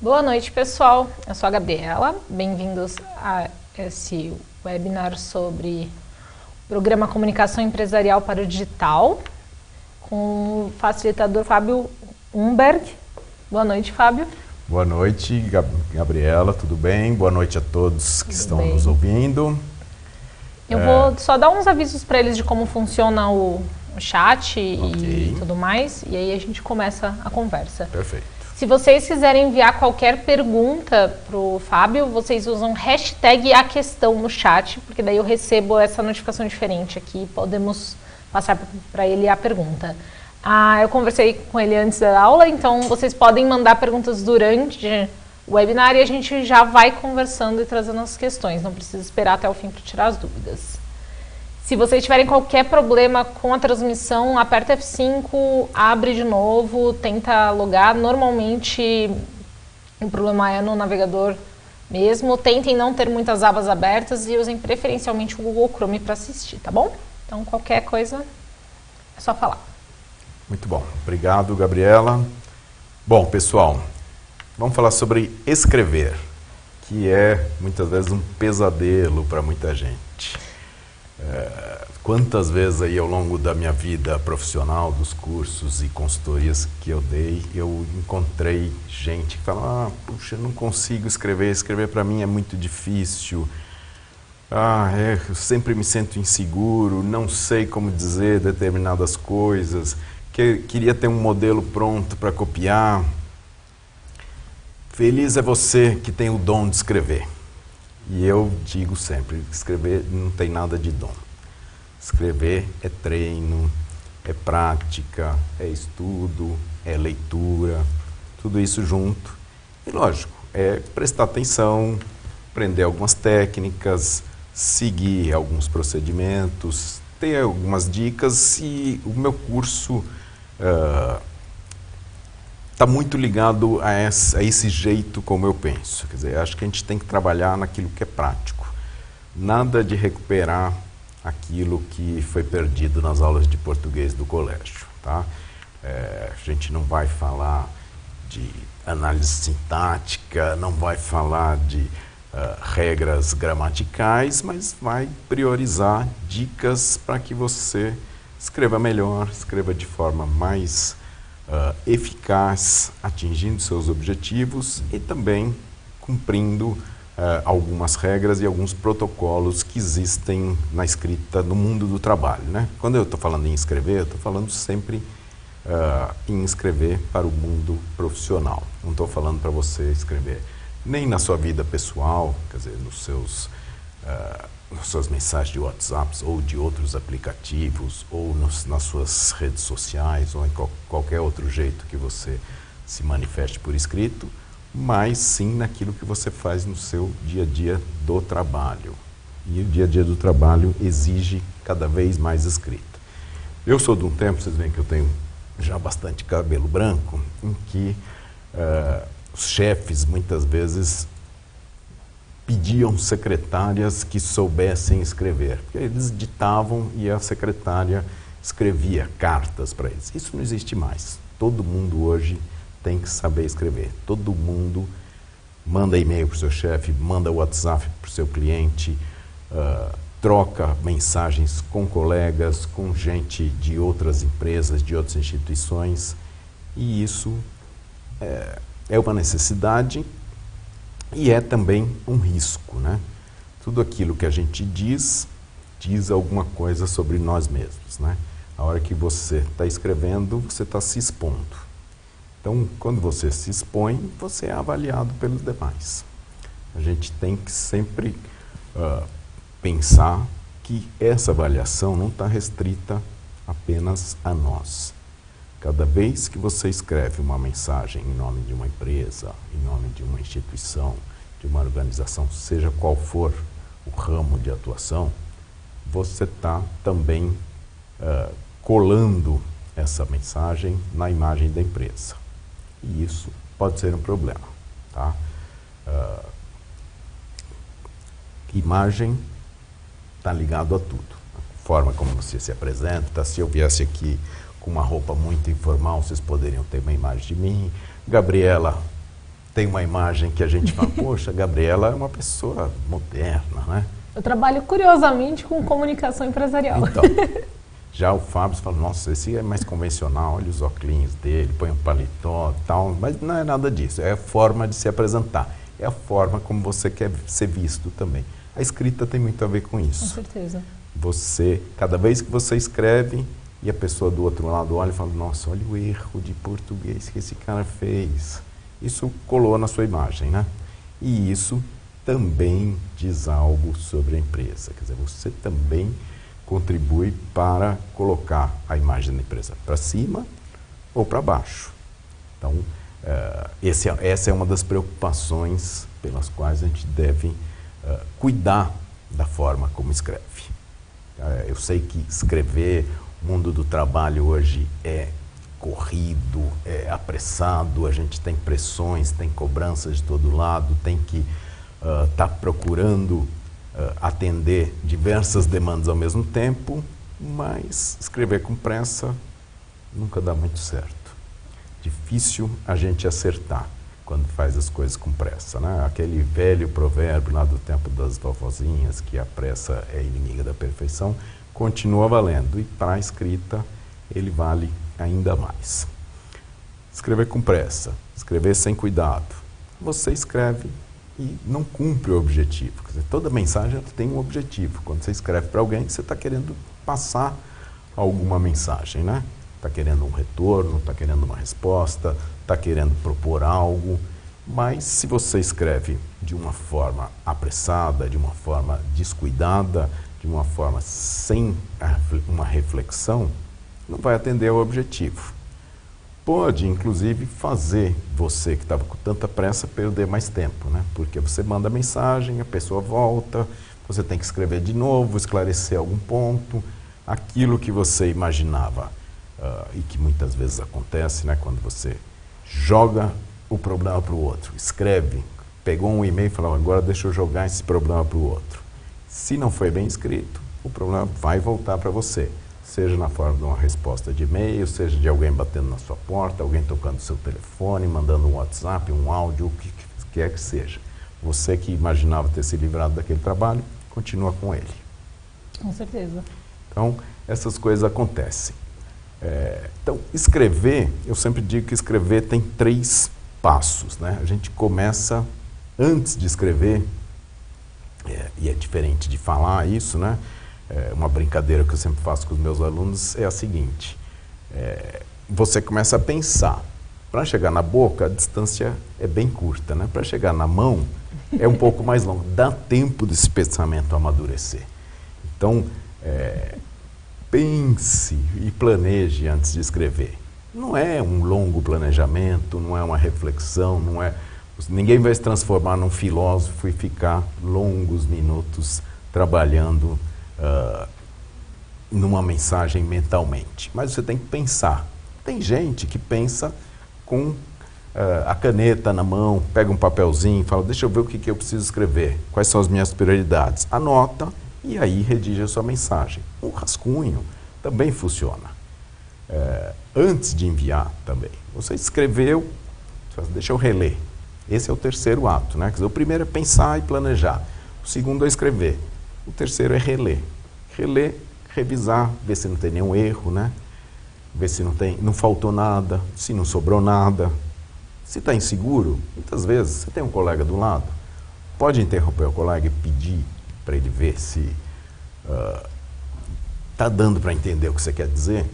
Boa noite, pessoal. Eu sou a Gabriela. Bem-vindos a esse webinar sobre o programa Comunicação Empresarial para o Digital, com o facilitador Fábio Umberg. Boa noite, Fábio. Boa noite, Gabriela, tudo bem? Boa noite a todos que estão nos ouvindo. Eu vou só dar uns avisos para eles de como funciona o chat e tudo mais, e aí a gente começa a conversa. Perfeito. Se vocês quiserem enviar qualquer pergunta para o Fábio, vocês usam hashtag a questão no chat, porque daí eu recebo essa notificação diferente aqui e podemos passar para ele a pergunta. Eu conversei com ele antes da aula, então vocês podem mandar perguntas durante o webinar e a gente já vai conversando e trazendo as questões, não precisa esperar até o fim para tirar as dúvidas. Se vocês tiverem qualquer problema com a transmissão, aperta F5, abre de novo, tenta logar. Normalmente o problema é no navegador mesmo. Tentem não ter muitas abas abertas e usem preferencialmente o Google Chrome para assistir, tá bom? Então qualquer coisa é só falar. Muito bom. Obrigado, Gabriela. Bom, pessoal, vamos falar sobre escrever, que é muitas vezes um pesadelo para muita gente. Quantas vezes aí ao longo da minha vida profissional, dos cursos e consultorias que eu dei, eu encontrei gente que fala, puxa, eu não consigo escrever para mim é muito difícil, eu sempre me sinto inseguro, não sei como dizer determinadas coisas, queria ter um modelo pronto para copiar. Feliz é você que tem o dom de escrever. E eu digo sempre, escrever não tem nada de dom. Escrever é treino, é prática, é estudo, é leitura, tudo isso junto. E lógico, é prestar atenção, aprender algumas técnicas, seguir alguns procedimentos, ter algumas dicas e o meu curso está muito ligado a esse jeito como eu penso. Quer dizer, acho que a gente tem que trabalhar naquilo que é prático. Nada de recuperar aquilo que foi perdido nas aulas de português do colégio. Tá? A gente não vai falar de análise sintática, não vai falar de regras gramaticais, mas vai priorizar dicas para que você escreva melhor, escreva de forma mais eficaz, atingindo seus objetivos e também cumprindo algumas regras e alguns protocolos que existem na escrita no mundo do trabalho. Né? Quando eu estou falando em escrever, eu estou falando sempre em escrever para o mundo profissional. Não estou falando para você escrever nem na sua vida pessoal, quer dizer, nas suas mensagens de WhatsApp ou de outros aplicativos, ou nas suas redes sociais, ou em qualquer outro jeito que você se manifeste por escrito, mas sim naquilo que você faz no seu dia a dia do trabalho. E o dia a dia do trabalho exige cada vez mais escrita. Eu sou de um tempo, vocês veem que eu tenho já bastante cabelo branco, em que os chefes muitas vezes pediam secretárias que soubessem escrever, porque eles ditavam e a secretária escrevia cartas para eles. Isso não existe mais. Todo mundo hoje tem que saber escrever. Todo mundo manda e-mail para o seu chefe, manda WhatsApp para o seu cliente, troca mensagens com colegas, com gente de outras empresas, de outras instituições, e isso é uma necessidade e é também um risco, né? Tudo aquilo que a gente diz alguma coisa sobre nós mesmos, né? A hora que você está escrevendo, você está se expondo. Então, quando você se expõe, você é avaliado pelos demais. A gente tem que sempre pensar que essa avaliação não está restrita apenas a nós. Cada vez que você escreve uma mensagem em nome de uma empresa, em nome de uma instituição, de uma organização, seja qual for o ramo de atuação, você está também colando essa mensagem na imagem da empresa. E isso pode ser um problema. Tá? Imagem está ligado a tudo. A forma como você se apresenta, se eu viesse aqui com uma roupa muito informal, vocês poderiam ter uma imagem de mim. Gabriela tem uma imagem que a gente fala, poxa, a Gabriela é uma pessoa moderna, né? Eu trabalho, curiosamente, com comunicação empresarial. Então, já o Fábio fala, nossa, esse é mais convencional, olha os óculos dele, põe um paletó e tal, mas não é nada disso, é a forma de se apresentar, é a forma como você quer ser visto também. A escrita tem muito a ver com isso. Com certeza. Você, cada vez que você escreve, e a pessoa do outro lado olha e fala, nossa, olha o erro de português que esse cara fez. Isso colou na sua imagem, né? E isso também diz algo sobre a empresa. Quer dizer, você também contribui para colocar a imagem da empresa para cima ou para baixo. Então, essa é uma das preocupações pelas quais a gente deve cuidar da forma como escreve. Eu sei que escrever, o mundo do trabalho hoje é corrido, é apressado, a gente tem pressões, tem cobranças de todo lado, tem que estar procurando atender diversas demandas ao mesmo tempo, mas escrever com pressa nunca dá muito certo. Difícil a gente acertar quando faz as coisas com pressa, né? Aquele velho provérbio lá do tempo das vovozinhas, que a pressa é inimiga da perfeição, continua valendo, e para a escrita ele vale ainda mais. Escrever com pressa, escrever sem cuidado. Você escreve e não cumpre o objetivo. Quer dizer, toda mensagem tem um objetivo. Quando você escreve para alguém, você está querendo passar alguma mensagem, né? Está querendo um retorno, está querendo uma resposta, está querendo propor algo. Mas se você escreve de uma forma apressada, de uma forma descuidada, de uma forma sem uma reflexão, não vai atender ao objetivo. Pode, inclusive, fazer você que estava com tanta pressa perder mais tempo, né? Porque você manda mensagem, a pessoa volta, você tem que escrever de novo, esclarecer algum ponto, aquilo que você imaginava e que muitas vezes acontece, né? Quando você joga o problema para o outro, escreve, pegou um e-mail e falou, agora deixa eu jogar esse problema para o outro. Se não foi bem escrito, o problema vai voltar para você. Seja na forma de uma resposta de e-mail, seja de alguém batendo na sua porta, alguém tocando seu telefone, mandando um WhatsApp, um áudio, o que quer que seja. Você que imaginava ter se livrado daquele trabalho, continua com ele. Com certeza. Então, essas coisas acontecem. Então, escrever, eu sempre digo que escrever tem 3 passos, né? A gente começa antes de escrever, e é diferente de falar isso, né? Uma brincadeira que eu sempre faço com os meus alunos é a seguinte, você começa a pensar, para chegar na boca a distância é bem curta, né? Para chegar na mão é um pouco mais longo, dá tempo desse pensamento amadurecer. Então, pense e planeje antes de escrever. Não é um longo planejamento, não é uma reflexão, ninguém vai se transformar num filósofo e ficar longos minutos trabalhando numa mensagem mentalmente. Mas você tem que pensar. Tem gente que pensa com a caneta na mão, pega um papelzinho e fala, deixa eu ver o que eu preciso escrever, quais são as minhas prioridades. Anota e aí redige a sua mensagem. Um rascunho também funciona. Antes de enviar também. Você escreveu, deixa eu reler. Esse é o 3º ato, né? Quer dizer, o primeiro é pensar e planejar. O segundo é escrever. O 3º é reler. Reler, revisar, ver se não tem nenhum erro, né? Ver se não faltou nada, se não sobrou nada. Se está inseguro, muitas vezes você tem um colega do lado, pode interromper o colega e pedir para ele ver se está dando para entender o que você quer dizer.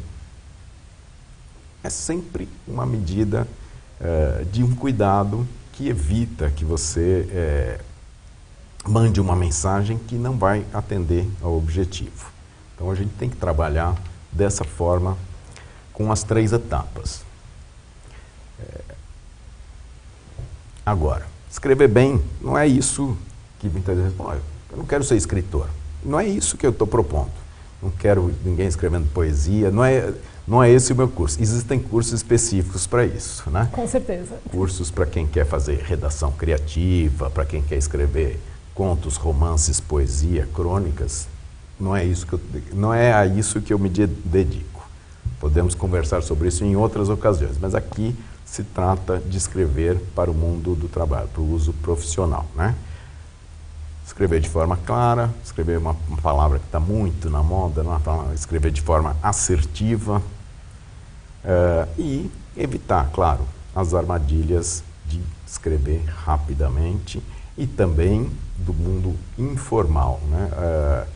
É sempre uma medida de um cuidado que evita que você mande uma mensagem que não vai atender ao objetivo. Então a gente tem que trabalhar dessa forma com as 3 etapas. Agora, escrever bem não é isso que muitas vezes, eu não quero ser escritor. Não é isso que eu estou propondo. Não quero ninguém escrevendo poesia, não é esse o meu curso. Existem cursos específicos para isso, né? Com certeza. Cursos para quem quer fazer redação criativa, para quem quer escrever contos, romances, poesia, crônicas. Não é a isso que eu me dedico. Podemos conversar sobre isso em outras ocasiões, mas aqui se trata de escrever para o mundo do trabalho, para o uso profissional, né? Escrever de forma clara, escrever uma palavra que está muito na moda, escrever de forma assertiva e evitar, claro, as armadilhas de escrever rapidamente e também do mundo informal, né?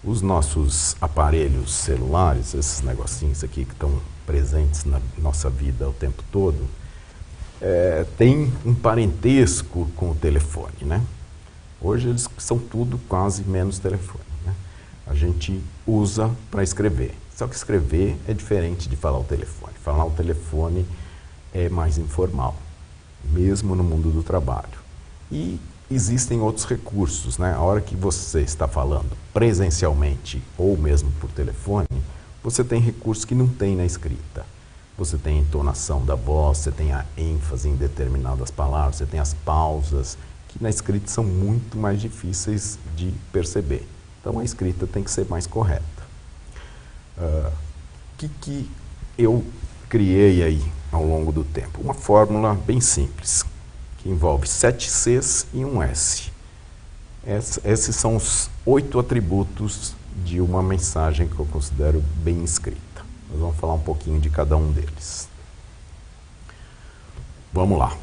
Os nossos aparelhos celulares, esses negocinhos aqui que estão presentes na nossa vida o tempo todo, têm um parentesco com o telefone, né? Hoje eles são tudo quase menos telefone, né? A gente usa para escrever. Só que escrever é diferente de falar ao telefone. Falar ao telefone é mais informal, mesmo no mundo do trabalho. E existem outros recursos, né? A hora que você está falando presencialmente ou mesmo por telefone, você tem recursos que não tem na escrita. Você tem a entonação da voz, você tem a ênfase em determinadas palavras, você tem as pausas, que na escrita são muito mais difíceis de perceber. Então a escrita tem que ser mais correta. O que eu criei aí ao longo do tempo? Uma fórmula bem simples, que envolve 7 Cs e um S. Esses são os 8 atributos de uma mensagem que eu considero bem escrita. Nós vamos falar um pouquinho de cada um deles. Vamos lá.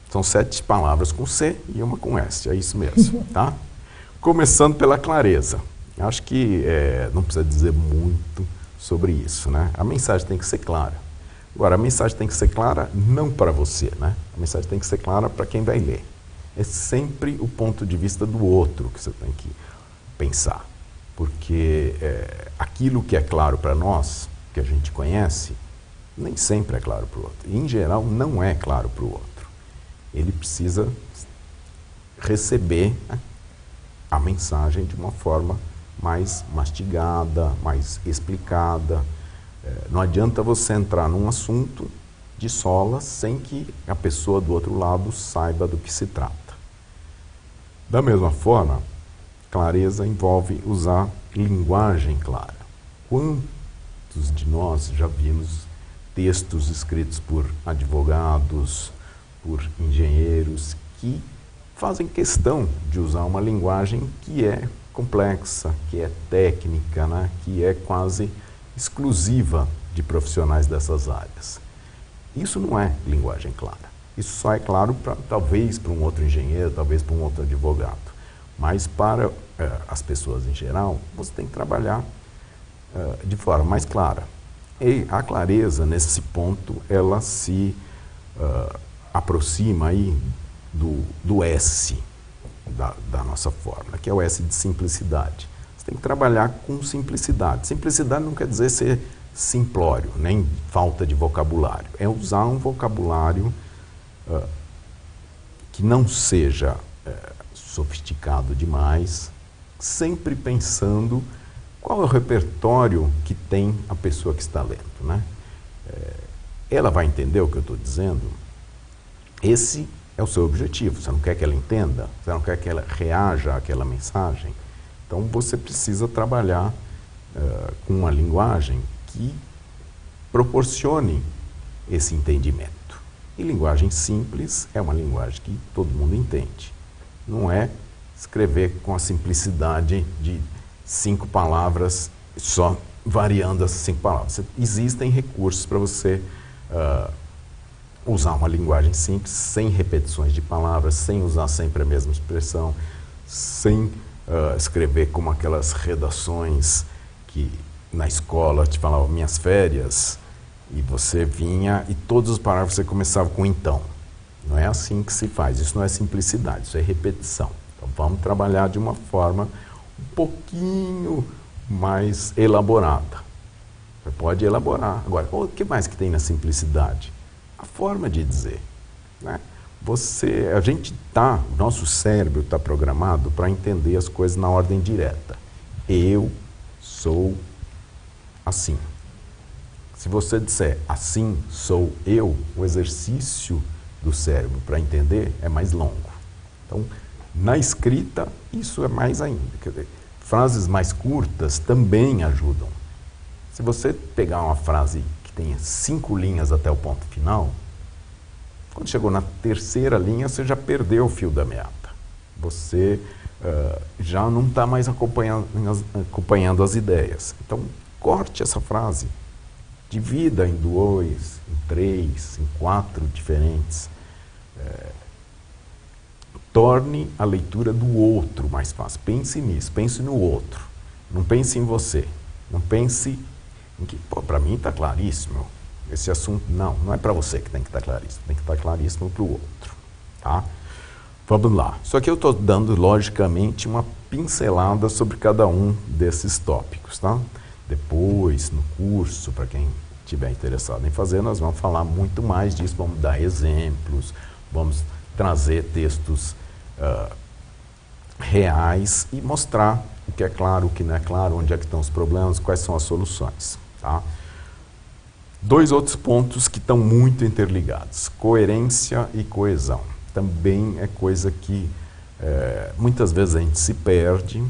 São 7 palavras com C e uma com S, é isso mesmo, tá? Começando pela clareza. Acho que não precisa dizer muito sobre isso, né? A mensagem tem que ser clara. Agora, a mensagem tem que ser clara não para você, né? A mensagem tem que ser clara para quem vai ler. É sempre o ponto de vista do outro que você tem que pensar. Porque aquilo que é claro para nós, que a gente conhece, nem sempre é claro para o outro. E, em geral, não é claro para o outro. Ele precisa receber a mensagem de uma forma mais mastigada, mais explicada. Não adianta você entrar num assunto de sola sem que a pessoa do outro lado saiba do que se trata. Da mesma forma, clareza envolve usar linguagem clara. Quantos de nós já vimos textos escritos por advogados, por engenheiros, que fazem questão de usar uma linguagem que é complexa, que é técnica, né? Que é quase exclusiva de profissionais dessas áreas. Isso não é linguagem clara. Isso só é claro talvez para um outro engenheiro, talvez para um outro advogado. Mas para as pessoas em geral, você tem que trabalhar de forma mais clara. E a clareza, nesse ponto, ela se aproxima aí do S da nossa fórmula, que é o S de simplicidade. Você tem que trabalhar com simplicidade. Simplicidade não quer dizer ser simplório, nem falta de vocabulário. É usar um vocabulário que não seja sofisticado demais, sempre pensando qual é o repertório que tem a pessoa que está lendo, né? Ela vai entender o que eu estou dizendo? Esse é o seu objetivo. Você não quer que ela entenda? Você não quer que ela reaja àquela mensagem? Então você precisa trabalhar com uma linguagem que proporcione esse entendimento. E linguagem simples é uma linguagem que todo mundo entende. Não é escrever com a simplicidade de 5 palavras, só variando as 5 palavras. Existem recursos para você usar uma linguagem simples, sem repetições de palavras, sem usar sempre a mesma expressão, sem escrever como aquelas redações que na escola te falavam minhas férias, e você vinha e todos os parágrafos você começava com então. Não é assim que se faz, isso não é simplicidade, isso é repetição. Então vamos trabalhar de uma forma um pouquinho mais elaborada. Você pode elaborar. Agora, o que mais que tem na simplicidade? A forma de dizer, né? O nosso cérebro está programado para entender as coisas na ordem direta. Eu sou assim. Se você disser assim sou eu, o exercício do cérebro para entender é mais longo. Então, na escrita, isso é mais ainda. Quer dizer, frases mais curtas também ajudam. Se você pegar uma frase que tenha 5 linhas até o ponto final, Quando chegou na terceira linha, você já perdeu o fio da meada. Você já não está mais acompanhando as ideias. Então, corte essa frase. Divida em 2, em 3, em 4 diferentes. Torne a leitura do outro mais fácil. Pense nisso, pense no outro. Não pense em você. Não pense em que, para mim está claríssimo. Esse assunto, não é para você que tem que estar claríssimo. Tem que estar claríssimo para o outro. Tá? Vamos lá. Isso aqui eu estou dando, logicamente, uma pincelada sobre cada um desses tópicos. Tá? Depois, no curso, para quem estiver interessado em fazer, nós vamos falar muito mais disso. Vamos dar exemplos, vamos trazer textos reais e mostrar o que é claro, o que não é claro, onde é que estão os problemas, quais são as soluções. Tá? 2 outros pontos que estão muito interligados, coerência e coesão. Também é coisa que muitas vezes a gente se perde,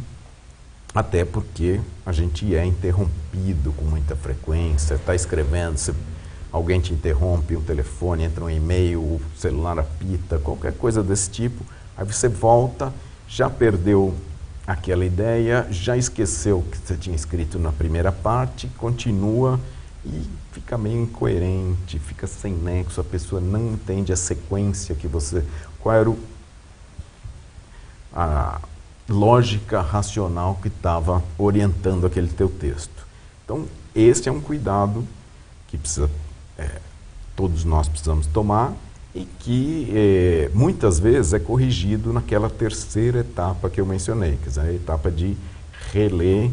até porque a gente é interrompido com muita frequência, está escrevendo, alguém te interrompe, um telefone, entra um e-mail, o celular apita, qualquer coisa desse tipo, aí você volta, já perdeu aquela ideia, já esqueceu o que você tinha escrito na primeira parte, continua e fica meio incoerente, fica sem nexo, a pessoa não entende a sequência que você... Qual era a lógica racional que estava orientando aquele teu texto. Então, esse é um cuidado que precisa, todos nós precisamos tomar e que muitas vezes é corrigido naquela terceira etapa que eu mencionei, quer dizer, a etapa de reler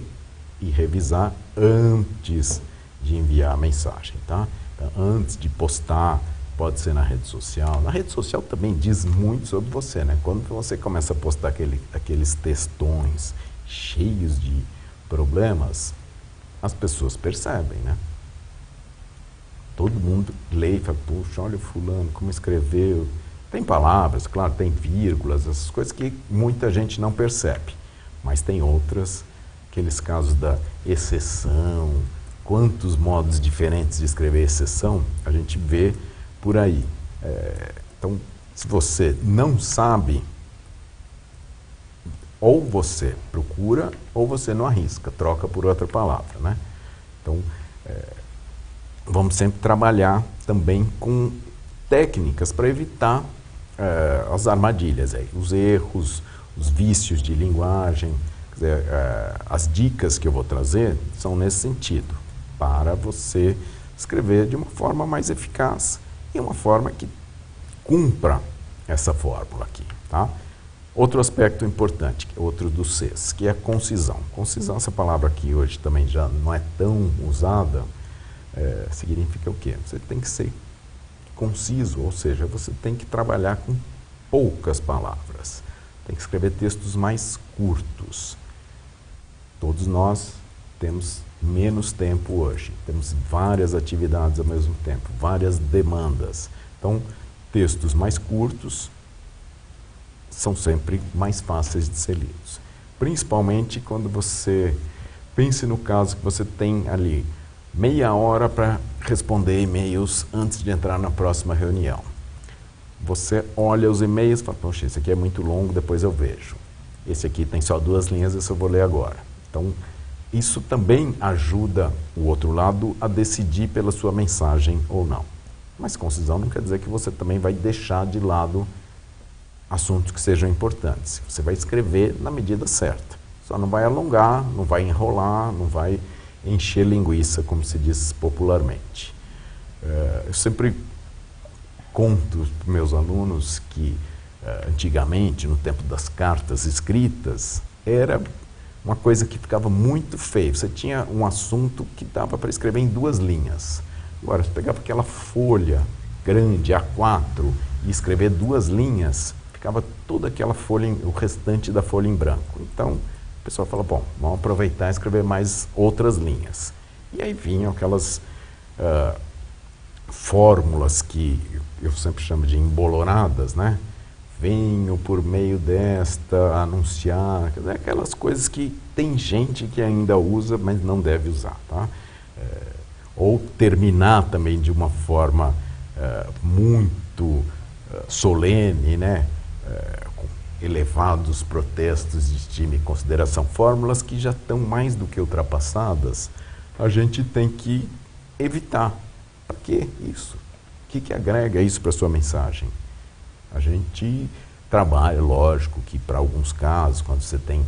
e revisar antes de enviar a mensagem, tá? Então, antes de postar, pode ser na rede social. Na rede social também diz muito sobre você, né? Quando você começa a postar aqueles textões cheios de problemas, as pessoas percebem, né? Todo mundo lê e fala, puxa, olha o fulano, como escreveu. Tem palavras, claro, tem vírgulas, essas coisas que muita gente não percebe. Mas tem outras, aqueles casos da exceção, quantos modos diferentes de escrever exceção, a gente vê por aí. Então, se você não sabe, ou você procura, ou você não arrisca, troca por outra palavra, né? Então, vamos sempre trabalhar também com técnicas para evitar as armadilhas, os erros, os vícios de linguagem. Quer dizer, as dicas que eu vou trazer são nesse sentido, para você escrever de uma forma mais eficaz e uma forma que cumpra essa fórmula aqui, tá? Outro aspecto importante, outro dos Cs, que é a concisão. Concisão, essa palavra aqui hoje também já não é tão usada, significa o quê? Você tem que ser conciso, ou seja, você tem que trabalhar com poucas palavras. Tem que escrever textos mais curtos. Todos nós temos menos tempo hoje, temos várias atividades ao mesmo tempo, várias demandas. Então, textos mais curtos são sempre mais fáceis de ser lidos. Principalmente quando você, pense no caso que você tem ali meia hora para responder e-mails antes de entrar na próxima reunião. Você olha os e-mails e fala, poxa, esse aqui é muito longo, depois eu vejo. Esse aqui tem só 2 linhas, esse eu vou ler agora. Então, isso também ajuda o outro lado a decidir pela sua mensagem ou não. Mas concisão não quer dizer que você também vai deixar de lado assuntos que sejam importantes. Você vai escrever na medida certa. Só não vai alongar, não vai enrolar, não vai encher linguiça, como se diz popularmente. Eu sempre conto para meus alunos que antigamente, no tempo das cartas escritas, era uma coisa que ficava muito feio. Você tinha um assunto que dava para escrever em 2 linhas. Agora, você pegava aquela folha grande, A4, e escrever 2 linhas, ficava toda aquela folha, o restante da folha em branco. Então, o pessoal fala, bom, vamos aproveitar e escrever mais outras linhas. E aí vinham aquelas fórmulas que eu sempre chamo de emboloradas, né? Venho por meio desta anunciar, quer dizer, aquelas coisas que tem gente que ainda usa, mas não deve usar, tá? Ou terminar também de uma forma muito solene, né? Com elevados protestos de estima e consideração, fórmulas que já estão mais do que ultrapassadas, a gente tem que evitar. Para que isso? O que agrega isso para a sua mensagem? A gente trabalha, lógico, que para alguns casos, quando você tem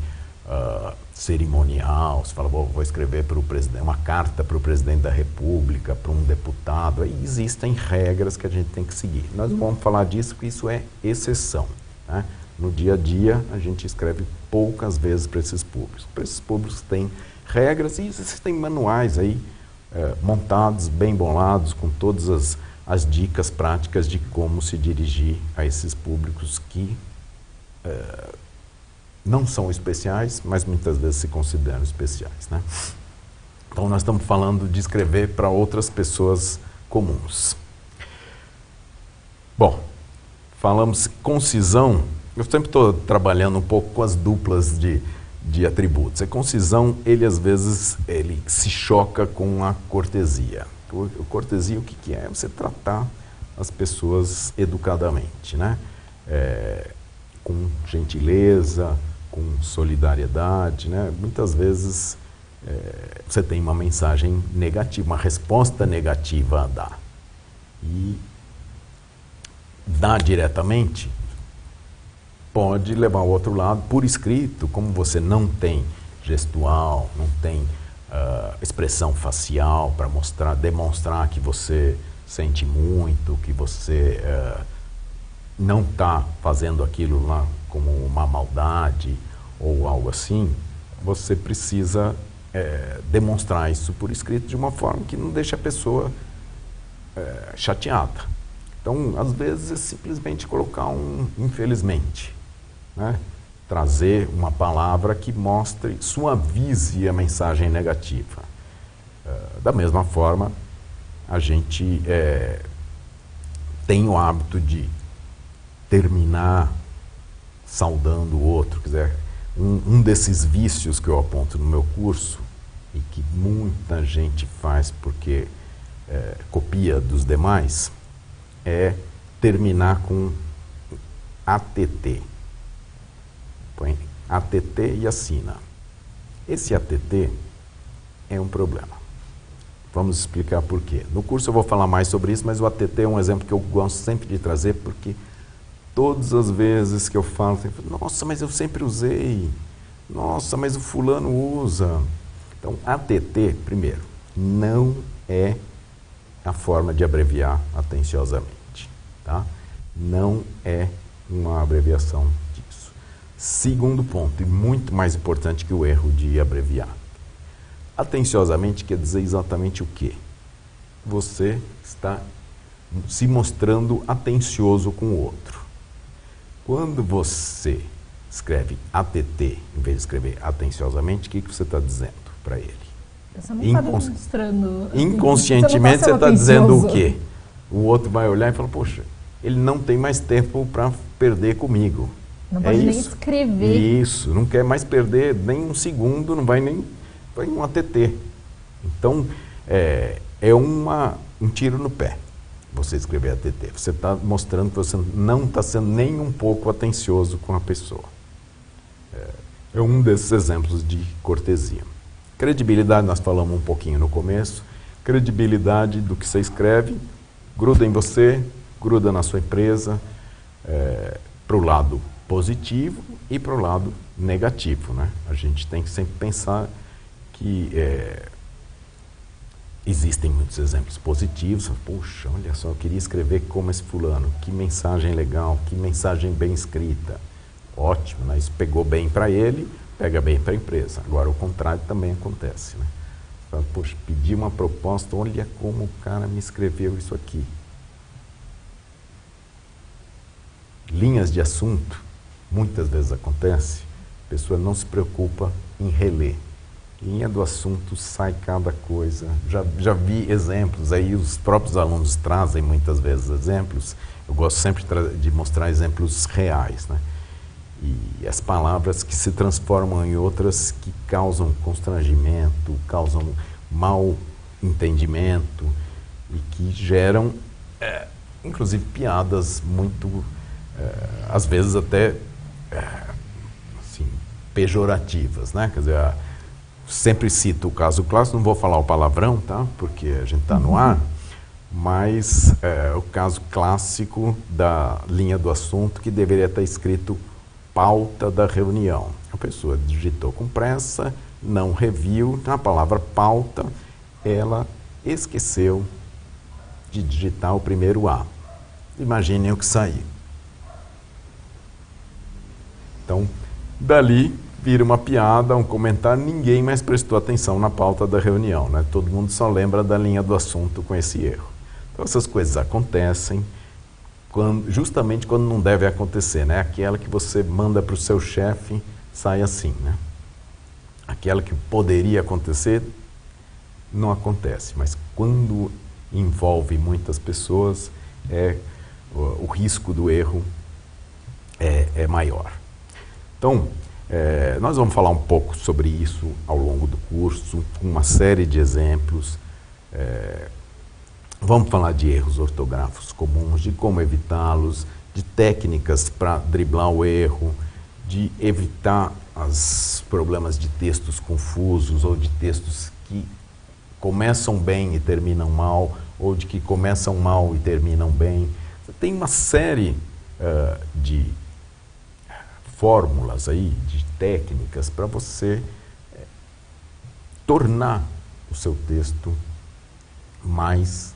cerimonial, você fala, vou escrever para o presidente, uma carta para o presidente da República, para um deputado, aí existem regras que a gente tem que seguir. Nós não vamos falar disso porque isso é exceção, né? No dia a dia, a gente escreve poucas vezes para esses públicos. Para esses públicos tem regras e existem manuais aí montados, bem bolados, com todas as dicas práticas de como se dirigir a esses públicos que não são especiais, mas muitas vezes se consideram especiais, né? Então, nós estamos falando de escrever para outras pessoas comuns. Bom, falamos concisão. Eu sempre estou trabalhando um pouco com as duplas de atributos. A concisão, ele às vezes se choca com a cortesia. A cortesia, o que é? É você tratar as pessoas educadamente, né? Com gentileza, com solidariedade, né? Muitas vezes você tem uma mensagem negativa, uma resposta negativa a dar. E dar diretamente pode levar ao outro lado, por escrito, como você não tem gestual, não tem expressão facial para demonstrar que você sente muito, que você não está fazendo aquilo lá como uma maldade ou algo assim, você precisa demonstrar isso por escrito de uma forma que não deixe a pessoa chateada. Então, às vezes, é simplesmente colocar infelizmente, né? Trazer uma palavra que mostre, suavize a mensagem negativa. Da mesma forma, a gente tem o hábito de terminar saudando o outro. Quer dizer, um desses vícios que eu aponto no meu curso, e que muita gente faz porque copia dos demais, é terminar com ATT. Põe ATT e assina. Esse ATT é um problema. Vamos explicar por quê. No curso eu vou falar mais sobre isso, mas o ATT é um exemplo que eu gosto sempre de trazer, porque todas as vezes que eu falo, nossa, mas eu sempre usei. Nossa, mas o fulano usa. Então, ATT, primeiro, não é a forma de abreviar atenciosamente, tá? Não é uma abreviação disso. Segundo ponto, e muito mais importante que o erro de abreviar. Atenciosamente quer dizer exatamente o quê? Você está se mostrando atencioso com o outro. Quando você escreve ATT, em vez de escrever atenciosamente, o que você está dizendo para ele? Você não está demonstrando... Inconscientemente você está dizendo o quê? O outro vai olhar e fala, poxa, ele não tem mais tempo para perder comigo. Não pode nem escrever. Isso, não quer mais perder nem um segundo, não vai nem um ATT. Então, é um tiro no pé, você escrever ATT. Você está mostrando que você não está sendo nem um pouco atencioso com a pessoa. É um desses exemplos de cortesia. Credibilidade, nós falamos um pouquinho no começo. Credibilidade do que você escreve, gruda em você, gruda na sua empresa, para o lado positivo e para o lado negativo, né? A gente tem que sempre pensar que existem muitos exemplos positivos. Poxa, olha só, eu queria escrever como esse fulano, que mensagem legal, que mensagem bem escrita. Ótimo, né? Isso pegou bem para ele, pega bem para a empresa. Agora, o contrário também acontece, né? Fala, poxa, pedi uma proposta, olha como o cara me escreveu isso aqui. Linhas de assunto, muitas vezes acontece, a pessoa não se preocupa em reler. Linha do assunto, sai cada coisa. Já vi exemplos, aí os próprios alunos trazem muitas vezes exemplos. Eu gosto sempre de mostrar exemplos reais, né? E as palavras que se transformam em outras que causam constrangimento, causam mal entendimento e que geram inclusive piadas muito, às vezes até assim, pejorativas, né? Quer dizer, sempre cito o caso clássico, não vou falar o palavrão, tá? Porque a gente está no ar, mas o caso clássico da linha do assunto que deveria estar escrito pauta da reunião. A pessoa digitou com pressa, não reviu, na palavra pauta, ela esqueceu de digitar o primeiro A. Imaginem o que saiu. Então, dali vira uma piada, um comentário, ninguém mais prestou atenção na pauta da reunião, né? Todo mundo só lembra da linha do assunto com esse erro. Então, essas coisas acontecem justamente quando não deve acontecer, né? Aquela que você manda para o seu chefe, sai assim, né? Aquela que poderia acontecer, não acontece. Mas quando envolve muitas pessoas, o risco do erro é maior. Então, nós vamos falar um pouco sobre isso ao longo do curso, com uma série de exemplos. Vamos falar de erros ortográficos comuns, de como evitá-los, de técnicas para driblar o erro, de evitar os problemas de textos confusos ou de textos que começam bem e terminam mal, ou de que começam mal e terminam bem. Tem uma série de fórmulas aí, de técnicas para você tornar o seu texto mais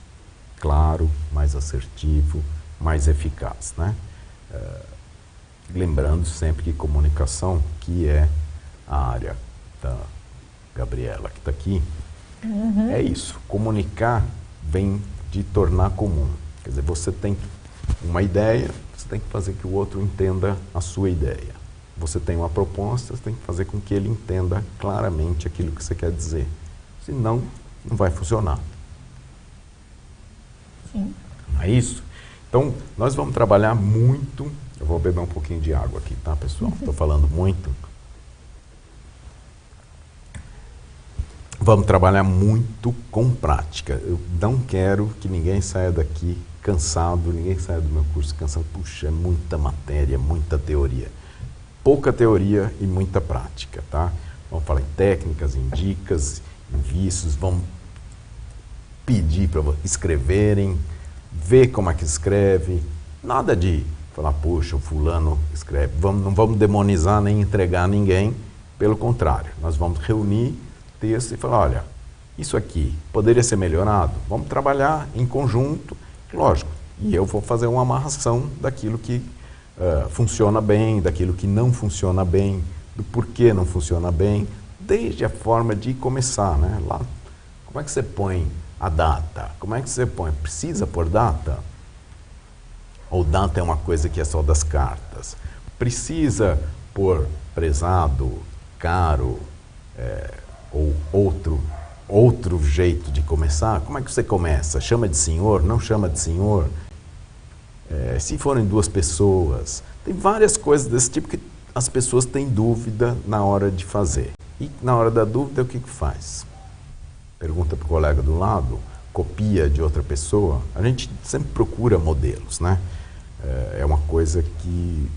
claro, mais assertivo, mais eficaz, né? Lembrando sempre que comunicação, que é a área da Gabriela que está aqui, é isso. Comunicar vem de tornar comum. Quer dizer, você tem uma ideia, você tem que fazer que o outro entenda a sua ideia. Você tem uma proposta, você tem que fazer com que ele entenda claramente aquilo que você quer dizer. Senão, não vai funcionar. Sim. Não é isso? Então, nós vamos trabalhar muito. Eu vou beber um pouquinho de água aqui, tá, pessoal? Estou falando muito. Vamos trabalhar muito com prática. Eu não quero que ninguém saia daqui cansado, ninguém saia do meu curso cansado. Puxa, é muita matéria, muita teoria. Pouca teoria e muita prática, tá? Vamos falar em técnicas, em dicas, em vícios, vamos pedir para escreverem, ver como é que escreve, nada de falar, puxa, o fulano escreve. Não vamos demonizar nem entregar ninguém, pelo contrário, nós vamos reunir texto e falar, olha, isso aqui poderia ser melhorado, vamos trabalhar em conjunto, lógico, e eu vou fazer uma amarração daquilo que funciona bem, daquilo que não funciona bem, do porquê não funciona bem, desde a forma de começar, né? Lá, como é que você põe a data? Como é que você põe? Precisa pôr data? Ou data é uma coisa que é só das cartas? Precisa pôr prezado, caro, ou outro jeito de começar? Como é que você começa? Chama de senhor? Não chama de senhor? Se forem duas pessoas, tem várias coisas desse tipo que as pessoas têm dúvida na hora de fazer. E na hora da dúvida, o que faz? Pergunta para o colega do lado, copia de outra pessoa. A gente sempre procura modelos, né? É uma coisa que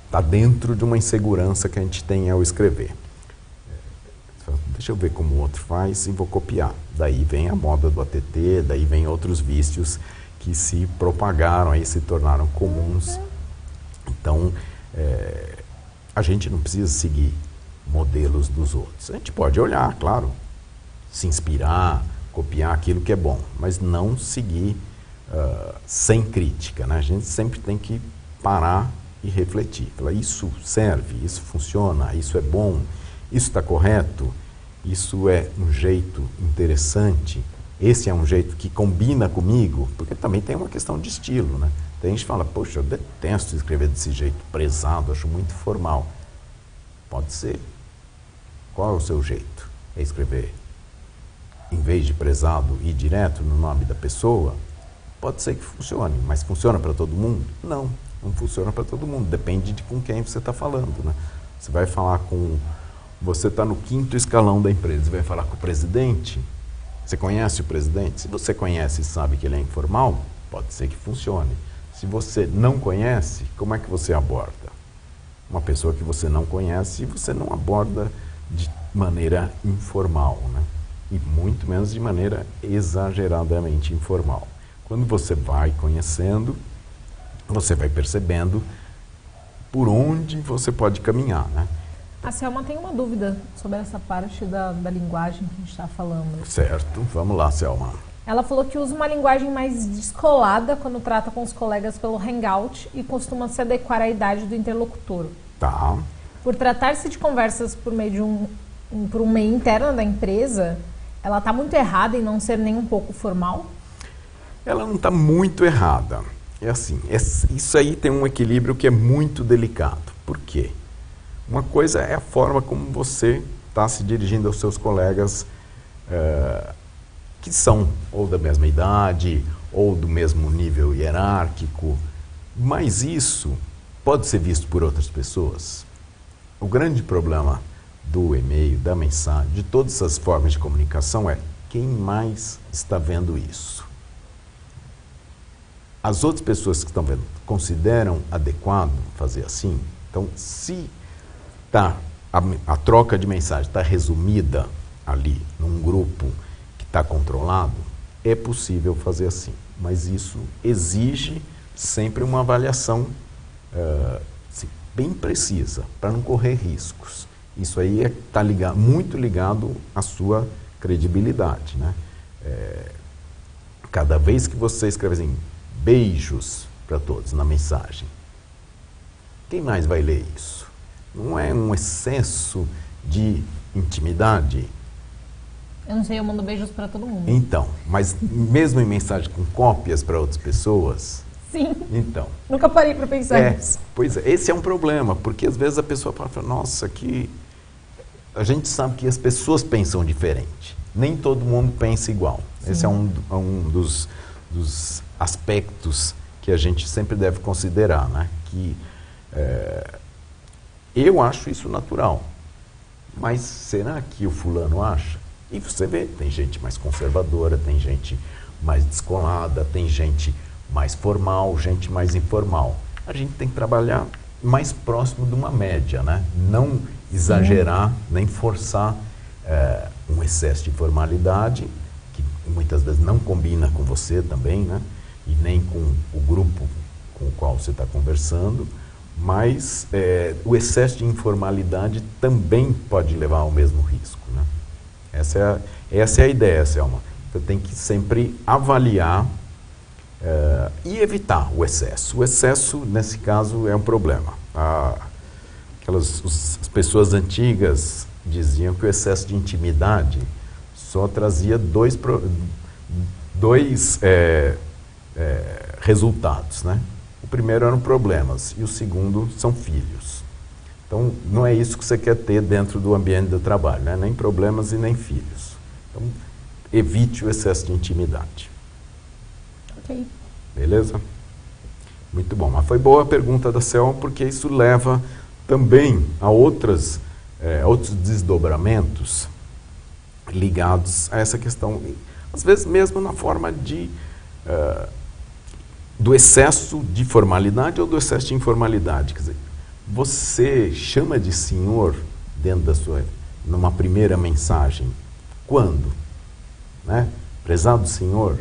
está dentro de uma insegurança que a gente tem ao escrever. Deixa eu ver como o outro faz e vou copiar. Daí vem a moda do ATT, daí vem outros vícios que se propagaram, aí se tornaram comuns. Então, a gente não precisa seguir modelos dos outros. A gente pode olhar, claro, se inspirar, copiar aquilo que é bom, mas não seguir sem crítica, né? A gente sempre tem que parar e refletir. Falar, isso serve, isso funciona, isso é bom, isso está correto, isso é um jeito interessante, esse é um jeito que combina comigo, porque também tem uma questão de estilo, né? Tem gente que fala, poxa, eu detesto escrever desse jeito, prezado, acho muito formal. Pode ser. Qual é o seu jeito? É escrever, em vez de prezado, ir direto no nome da pessoa? Pode ser que funcione, mas funciona para todo mundo? Não, não funciona para todo mundo, depende de com quem você está falando, né? Você vai falar com... Você está no 5º escalão da empresa, você vai falar com o presidente? Você conhece o presidente? Se você conhece e sabe que ele é informal, Pode ser que funcione. Se você não conhece, como é que você aborda? Uma pessoa que você não conhece, você não aborda de maneira informal, né? E muito menos de maneira exageradamente informal. Quando você vai conhecendo, você vai percebendo por onde você pode caminhar, né? A Selma tem uma dúvida sobre essa parte da linguagem que a gente está falando. Certo, vamos lá, Selma. Ela falou que usa uma linguagem mais descolada quando trata com os colegas pelo Hangout e costuma se adequar à idade do interlocutor. Tá. Por tratar-se de conversas por meio de por um meio interno da empresa, ela está muito errada em não ser nem um pouco formal? Ela não está muito errada. É assim, isso aí tem um equilíbrio que é muito delicado. Por quê? Uma coisa é a forma como você está se dirigindo aos seus colegas que são ou da mesma idade ou do mesmo nível hierárquico, mas isso pode ser visto por outras pessoas. O grande problema do e-mail, da mensagem, de todas essas formas de comunicação é quem mais está vendo isso. As outras pessoas que estão vendo consideram adequado fazer assim? Então, se a troca de mensagem está resumida ali num grupo que está controlado, é possível fazer assim. Mas isso exige sempre uma avaliação bem precisa, para não correr riscos. Isso aí está muito ligado à sua credibilidade, né? Cada vez que você escreve assim, beijos para todos na mensagem, quem mais vai ler isso? Não é um excesso de intimidade? Eu não sei, eu mando beijos para todo mundo. Então, mas mesmo em mensagem com cópias para outras pessoas? Sim. Então. Nunca parei para pensar nisso. Pois é, esse é um problema, porque às vezes a pessoa fala, nossa, a gente sabe que as pessoas pensam diferente. Nem todo mundo pensa igual. Sim. Esse é um dos aspectos que a gente sempre deve considerar, né? Que eu acho isso natural, mas será que o fulano acha? E você vê, tem gente mais conservadora, tem gente mais descolada, tem gente mais formal, gente mais informal. A gente tem que trabalhar mais próximo de uma média, né? Não exagerar, nem forçar um excesso de formalidade, que muitas vezes não combina com você também, né? E nem com o grupo com o qual você está conversando, mas o excesso de informalidade também pode levar ao mesmo risco, né? Essa é a ideia, Selma. Você tem que sempre avaliar e evitar o excesso. O excesso, nesse caso, é um problema. As pessoas antigas diziam que o excesso de intimidade só trazia dois resultados, né? O primeiro eram problemas e o segundo são filhos. Então, não é isso que você quer ter dentro do ambiente do trabalho, né? Nem problemas e nem filhos. Então, evite o excesso de intimidade. Ok. Beleza? Muito bom. Mas foi boa a pergunta da Selma, porque isso leva também a outros desdobramentos ligados a essa questão. Às vezes mesmo na forma do excesso de formalidade ou do excesso de informalidade. Quer dizer, você chama de senhor dentro numa primeira mensagem. Quando? Né? Prezado senhor,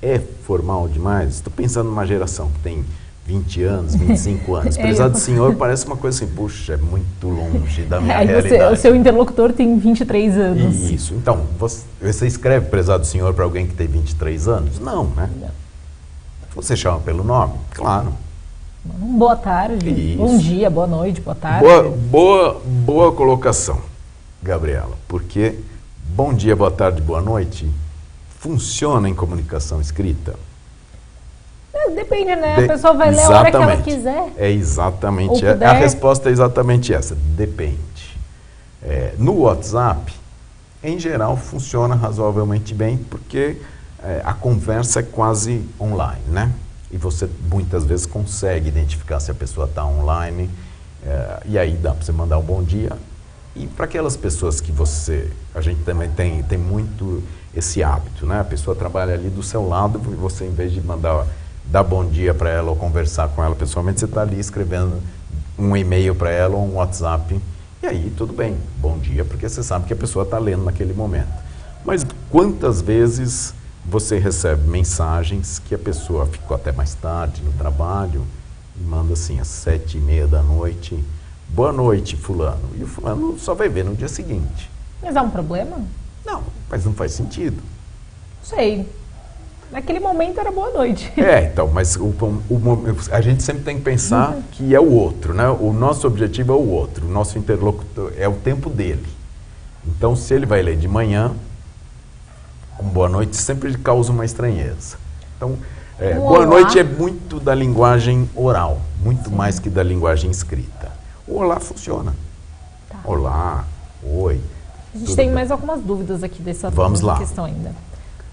é formal demais? Estou pensando numa geração que tem 20 anos, 25 anos. Prezado senhor parece uma coisa assim, puxa, é muito longe da minha realidade. O seu interlocutor tem 23 anos. Isso. Então, você escreve prezado senhor para alguém que tem 23 anos? Não, né? Não. Você chama pelo nome? Claro. Boa tarde, isso. Bom dia, boa noite, boa tarde. Boa colocação, Gabriela, porque bom dia, boa tarde, boa noite funciona em comunicação escrita? Depende, né? A pessoa vai ler a hora que ela quiser. É exatamente, a resposta é exatamente essa, depende. No WhatsApp, em geral, funciona razoavelmente bem, porque a conversa é quase online, né? E você muitas vezes consegue identificar se a pessoa está online, e aí dá para você mandar um bom dia. E para aquelas pessoas que a gente também tem muito esse hábito, né? A pessoa trabalha ali do seu lado e você, em vez de mandar dar bom dia para ela ou conversar com ela pessoalmente, você está ali escrevendo um e-mail para ela ou um WhatsApp, e aí tudo bem, bom dia, porque você sabe que a pessoa está lendo naquele momento. Mas quantas vezes você recebe mensagens que a pessoa ficou até mais tarde no trabalho e manda assim às 7h30 da noite, boa noite fulano, e o fulano só vai ver no dia seguinte. Mas há um problema? Não, mas não faz sentido. Sei. Naquele momento era boa noite. Então, mas a gente sempre tem que pensar que é o outro, né? O nosso objetivo é o outro, o nosso interlocutor é o tempo dele. Então, se ele vai ler de manhã, um boa noite sempre causa uma estranheza. Então, boa noite é muito da linguagem oral, muito mais que da linguagem escrita. O olá funciona. Tá. Olá, oi. A gente tem mais algumas dúvidas aqui dessa questão ainda.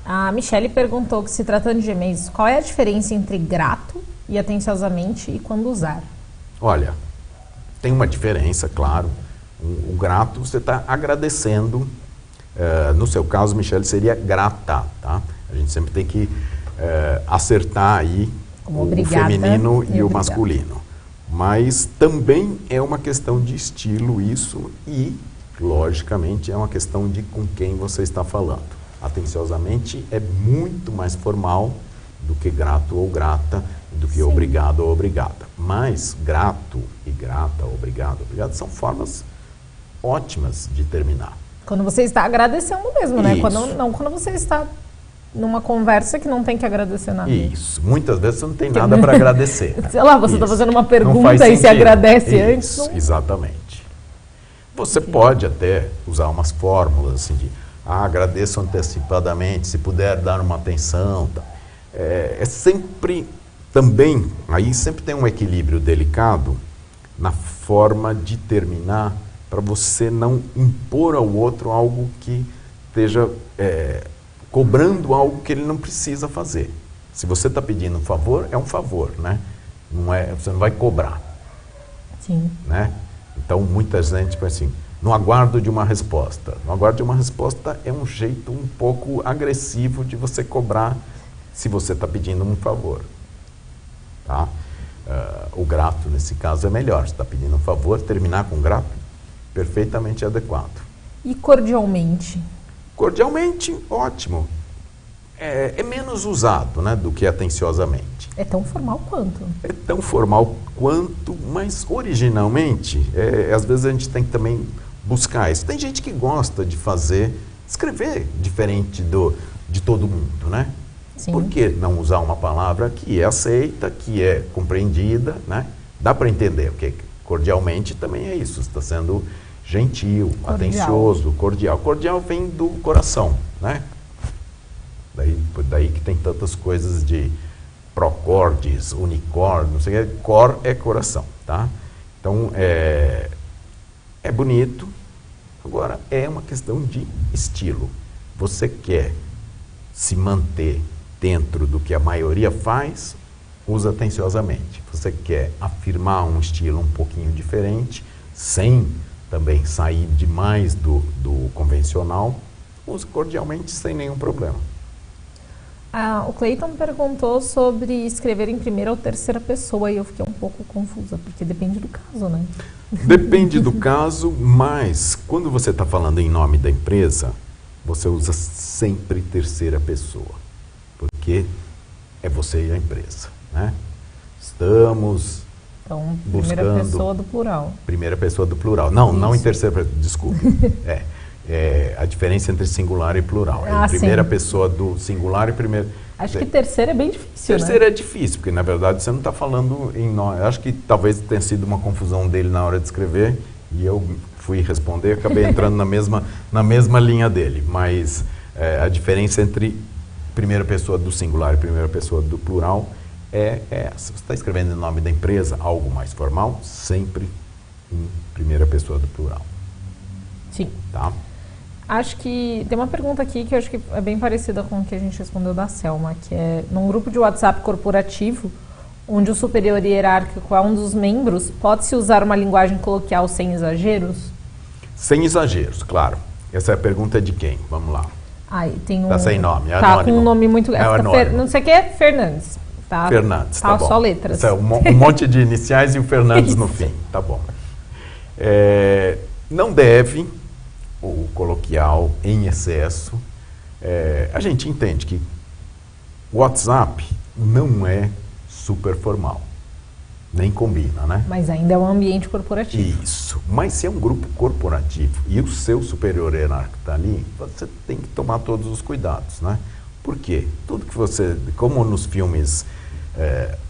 A Michele perguntou que, se tratando de e-mails, qual é a diferença entre grato e atenciosamente e quando usar? Olha, tem uma diferença, claro. O grato, você está agradecendo. No seu caso, Michele, seria grata, tá? A gente sempre tem que acertar aí o feminino e o masculino. Mas também é uma questão de estilo isso e, logicamente, é uma questão de com quem você está falando. Atenciosamente é muito mais formal do que grato ou grata, do que obrigado ou obrigada. Mas grato e grata, obrigado, obrigada são formas ótimas de terminar. Quando você está agradecendo mesmo, né? Quando você está numa conversa que não tem que agradecer nada. Isso. Muitas vezes você não tem nada para agradecer. Sei lá, você está fazendo uma pergunta e se agradece antes. Não... Exatamente. Você pode até usar umas fórmulas assim de agradeço antecipadamente, se puder dar uma atenção. Tá. É sempre também, aí sempre tem um equilíbrio delicado na forma de terminar para você não impor ao outro algo que esteja cobrando algo que ele não precisa fazer. Se você está pedindo um favor, é um favor, né? Você não vai cobrar. Sim. Né? Então, muita gente pensa assim, no aguardo de uma resposta. No aguardo de uma resposta é um jeito um pouco agressivo de você cobrar se você está pedindo um favor. Tá? O grato, nesse caso, é melhor. Se está pedindo um favor, terminar com grato, perfeitamente adequado. E cordialmente? Cordialmente, ótimo. É menos usado, né, do que atenciosamente. É tão formal quanto? É tão formal quanto, mas originalmente, às vezes a gente tem que também buscar isso. Tem gente que gosta de escrever diferente de todo mundo, né? Sim. Por que não usar uma palavra que é aceita, que é compreendida, né? Dá para entender, porque cordialmente também é isso, você está sendo gentil, atencioso, cordial. Cordial vem do coração, né? Daí que tem tantas coisas de procordes, unicórnio, não sei o que, cor é coração, tá? Então, é bonito, agora é uma questão de estilo. Você quer se manter dentro do que a maioria faz, usa atenciosamente. Você quer afirmar um estilo um pouquinho diferente, sem também sair demais do convencional, use cordialmente sem nenhum problema. O Cleiton perguntou sobre escrever em primeira ou terceira pessoa e eu fiquei um pouco confusa, porque depende do caso, né? Depende do caso, mas quando você está falando em nome da empresa, você usa sempre terceira pessoa, porque é você e a empresa, né? Estamos então, buscando... primeira pessoa do plural. Primeira pessoa do plural. Não em terceira pessoa, desculpe. A diferença entre singular e plural. Primeira pessoa do singular e primeira... Acho que terceira é bem difícil, Terceira né? é difícil, porque na verdade você não está falando em nome. Acho que talvez tenha sido uma confusão dele na hora de escrever e eu fui responder, acabei entrando na mesma linha dele. Mas a diferença entre primeira pessoa do singular e primeira pessoa do plural é essa. Você está escrevendo em nome da empresa, algo mais formal, sempre em primeira pessoa do plural. Sim. Tá? Acho que tem uma pergunta aqui que eu acho que é bem parecida com o que a gente respondeu da Selma, que é num grupo de WhatsApp corporativo, onde o superior hierárquico é um dos membros, pode-se usar uma linguagem coloquial sem exageros? Sem exageros, claro. Essa é a pergunta de quem? Vamos lá. Tem tá sem nome, é tá anônimo. Com um nome muito... anônimo. Não sei o que é Fernandes. Tá, Fernandes, tá bom. Só letras. Um monte de iniciais e o Fernandes no fim, tá bom. Não deve, o coloquial em excesso, a gente entende que o WhatsApp não é super formal, nem combina, né? Mas ainda é um ambiente corporativo. Isso, mas se é um grupo corporativo e o seu superior hierárquico está ali, você tem que tomar todos os cuidados, né? Por quê? Tudo que você, como nos filmes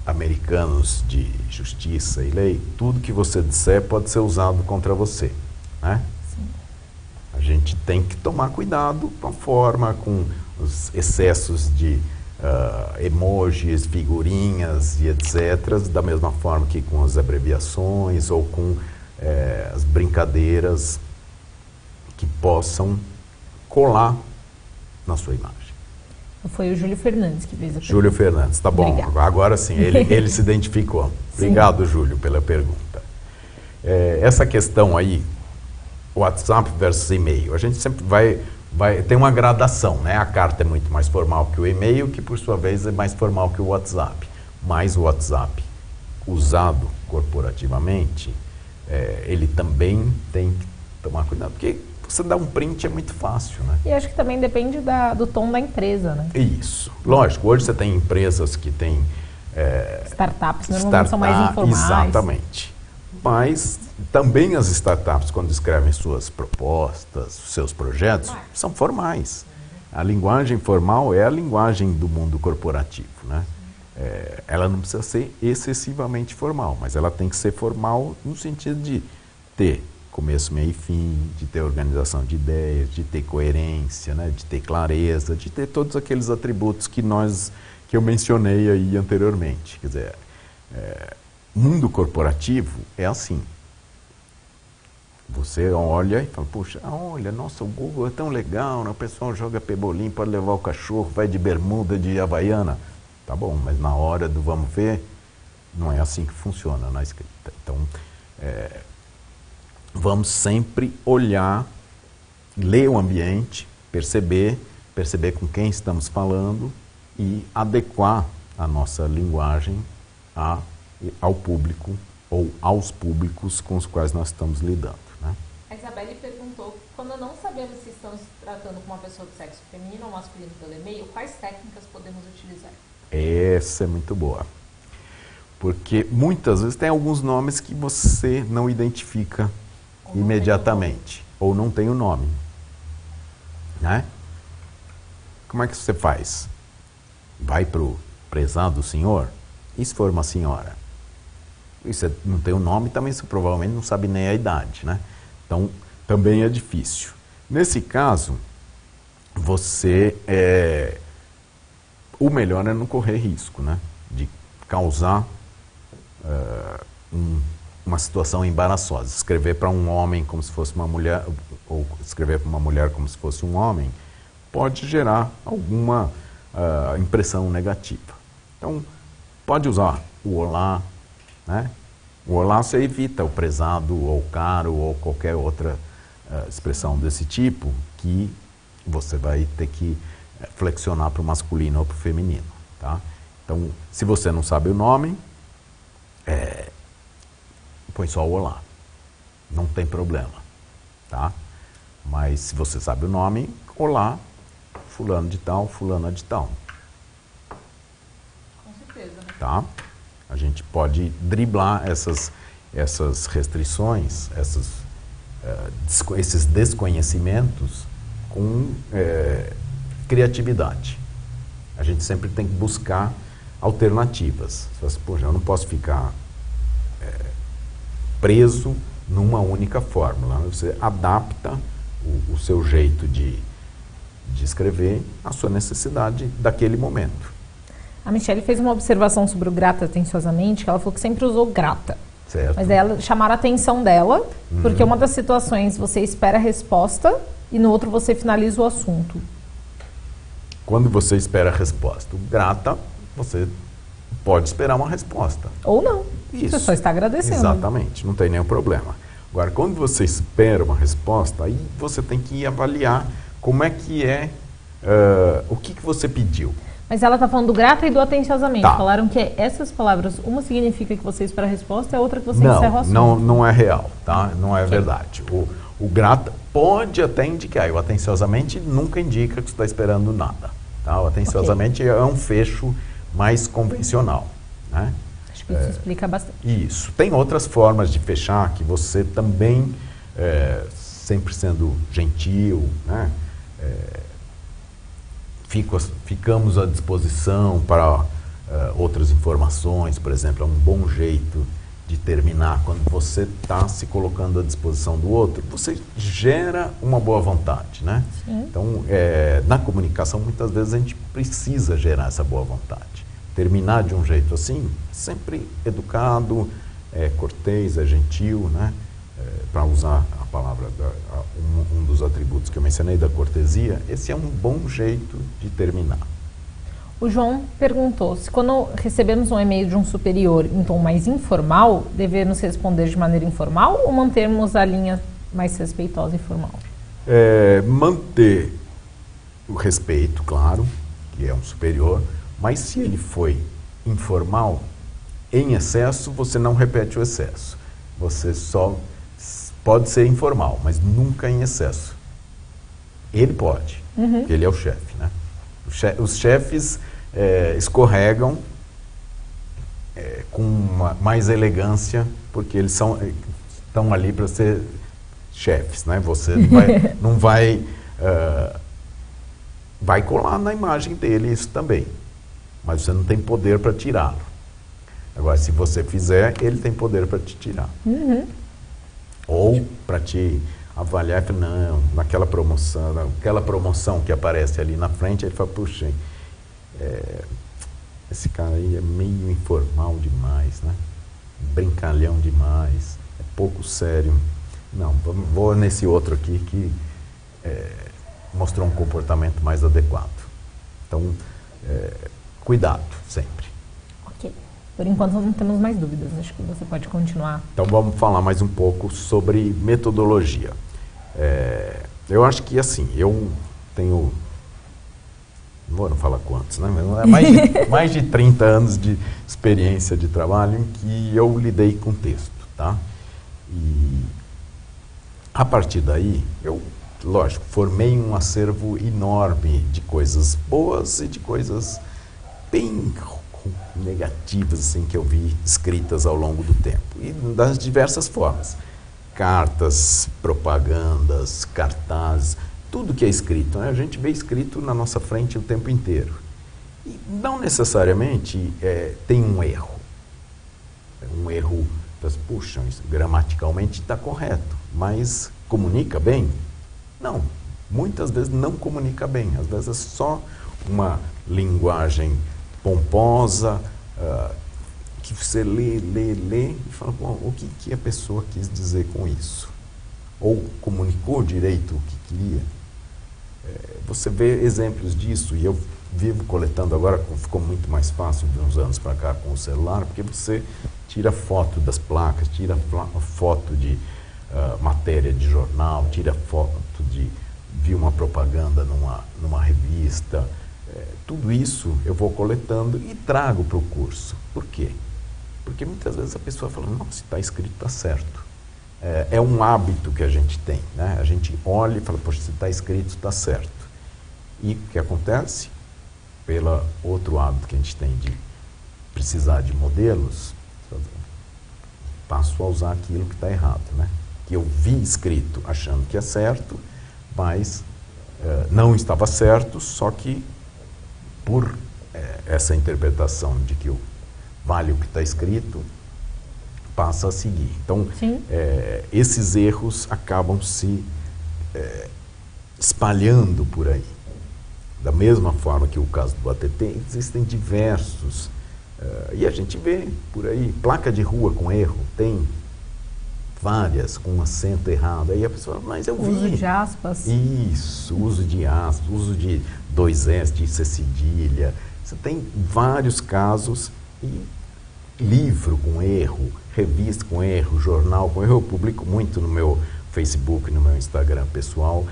americanos de justiça e lei, tudo que você disser pode ser usado contra você, né? Sim. A gente tem que tomar cuidado com a forma, com os excessos de emojis, figurinhas e etc., da mesma forma que com as abreviações ou com as brincadeiras que possam colar na sua imagem. Foi o Júlio Fernandes que fez a pergunta. Júlio Fernandes, tá bom. Obrigada. Agora sim, ele se identificou. Obrigado, Júlio, pela pergunta. Essa questão aí, WhatsApp versus e-mail, a gente sempre tem uma gradação, né? A carta é muito mais formal que o e-mail, que por sua vez é mais formal que o WhatsApp. Mas o WhatsApp, usado corporativamente, ele também tem que tomar cuidado, porque você dar um print é muito fácil, né? E acho que também depende do tom da empresa, né? Isso. Lógico, hoje você tem empresas que têm... startups normalmente são mais informais. Exatamente. Mas também as startups, quando escrevem suas propostas, seus projetos, são formais. A linguagem formal é a linguagem do mundo corporativo, né? Ela não precisa ser excessivamente formal, mas ela tem que ser formal no sentido de ter começo, meio e fim, de ter organização de ideias, de ter coerência, né? De ter clareza, de ter todos aqueles atributos que eu mencionei aí anteriormente. Quer dizer, mundo corporativo é assim. Você olha e fala, poxa, olha, nossa, o Google é tão legal, né? O pessoal joga pebolim, pode levar o cachorro, vai de bermuda, de havaiana. Tá bom, mas na hora do vamos ver, não é assim que funciona na escrita. Então, vamos sempre olhar, ler o ambiente, perceber com quem estamos falando e adequar a nossa linguagem ao público ou aos públicos com os quais nós estamos lidando, né? A Isabelle perguntou, quando não sabemos se estamos tratando com uma pessoa do sexo feminino ou masculino pelo e-mail, quais técnicas podemos utilizar? Essa é muito boa. Porque muitas vezes tem alguns nomes que você não identifica imediatamente, ou não tem o nome, né? Como é que você faz? Vai para o prezado senhor? E se for uma senhora? E você não tem o nome, também você provavelmente não sabe nem a idade, né? Então, também é difícil. Nesse caso, o melhor é não correr risco, né? De causar uma situação embaraçosa. Escrever para um homem como se fosse uma mulher, ou escrever para uma mulher como se fosse um homem, pode gerar alguma impressão negativa. Então, pode usar o olá, né? O olá você evita o prezado, ou caro, ou qualquer outra expressão desse tipo, que você vai ter que flexionar para o masculino ou para o feminino, tá? Então, se você não sabe o nome, põe só o olá, não tem problema, tá? Mas se você sabe o nome, olá, fulano de tal, fulana de tal. Com certeza, né? Tá? A gente pode driblar essas restrições, esses desconhecimentos com criatividade. A gente sempre tem que buscar alternativas. Você fala assim, poxa, eu não posso ficar preso numa única fórmula. Você adapta o seu jeito de escrever à sua necessidade daquele momento. A Michelle fez uma observação sobre o grata atenciosamente, que ela falou que sempre usou grata. Certo. Mas ela chamaram a atenção dela, porque uma das situações você espera a resposta e no outro você finaliza o assunto. Quando você espera a resposta, o grata, você pode esperar uma resposta. Ou não. Isso. Você só está agradecendo. Exatamente, não tem nenhum problema. Agora, quando você espera uma resposta, aí você tem que avaliar como é que o que você pediu. Mas ela está falando do grata e do atenciosamente. Tá. Falaram que essas palavras, uma significa que você espera a resposta e a outra que você encerra o assunto. Não é real, tá? Não é verdade. O grata pode até indicar, o atenciosamente nunca indica que você está esperando nada. Tá? O atenciosamente é um fecho mais convencional, né? Acho que isso explica bastante. Isso. Tem outras formas de fechar que você também, sempre sendo gentil, né? Ficamos à disposição para outras informações, por exemplo, é um bom jeito de terminar quando você está se colocando à disposição do outro, você gera uma boa vontade, né? Sim. Então, na comunicação, muitas vezes a gente precisa gerar essa boa vontade. Terminar de um jeito assim, sempre educado, cortês, gentil, né? Para usar a palavra, um dos atributos que eu mencionei da cortesia, esse é um bom jeito de terminar. O João perguntou se quando recebemos um e-mail de um superior em tom mais informal, devemos responder de maneira informal ou mantermos a linha mais respeitosa e formal? Manter o respeito, claro, que é um superior, mas se ele foi informal, em excesso, você não repete o excesso. Você só pode ser informal, mas nunca em excesso. Ele pode, porque ele é o chefe, né? Os chefes escorregam com mais elegância, porque eles estão ali para ser chefes, né? Você não vai colar na imagem dele isso também, mas você não tem poder para tirá-lo. Agora, se você fizer, ele tem poder para te tirar. Ou para te avaliar e falar, não, aquela promoção que aparece ali na frente, ele fala, puxa, esse cara aí é meio informal demais, né? Brincalhão demais, é pouco sério. Não, vou nesse outro aqui que mostrou um comportamento mais adequado. Então, cuidado sempre. Ok. Por enquanto não temos mais dúvidas, acho que você pode continuar. Então vamos falar mais um pouco sobre metodologia. Eu acho que assim, eu tenho, não falar quantos, né? Mais de 30 anos de experiência de trabalho em que eu lidei com texto, tá? E a partir daí, eu, lógico, formei um acervo enorme de coisas boas e de coisas bem negativas assim, que eu vi escritas ao longo do tempo, e das diversas formas. Cartas, propagandas, cartazes, tudo que é escrito, né? A gente vê escrito na nossa frente o tempo inteiro. E não necessariamente tem um erro. Um erro, puxa, isso gramaticalmente está correto, mas comunica bem? Não, muitas vezes não comunica bem, às vezes é só uma linguagem pomposa, que você lê e fala, bom, o que a pessoa quis dizer com isso? Ou comunicou direito o que queria? Você vê exemplos disso, e eu vivo coletando agora, ficou muito mais fácil de uns anos para cá com o celular, porque você tira foto das placas, tira foto de matéria de jornal, tira foto de uma propaganda numa revista. Tudo isso eu vou coletando e trago para o curso. Por quê? Porque muitas vezes a pessoa fala, não, se está escrito, está certo. É um hábito que a gente tem, né? A gente olha e fala, poxa, se está escrito, está certo. E o que acontece? Pelo outro hábito que a gente tem de precisar de modelos, passo a usar aquilo que está errado, né? Que eu vi escrito achando que é certo, mas não estava certo, só que por essa interpretação de que vale o que está escrito, passa a seguir. Então, esses erros acabam se espalhando por aí. Da mesma forma que o caso do ATT, existem diversos, e a gente vê por aí, placa de rua com erro, tem várias com acento errado, aí a pessoa, mas eu vi. Uso de aspas. Isso, uso de aspas, uso de 2 S, de C cedilha. Você tem vários casos, e livro com erro, revista com erro, jornal com erro. Eu publico muito no meu Facebook, no meu Instagram pessoal,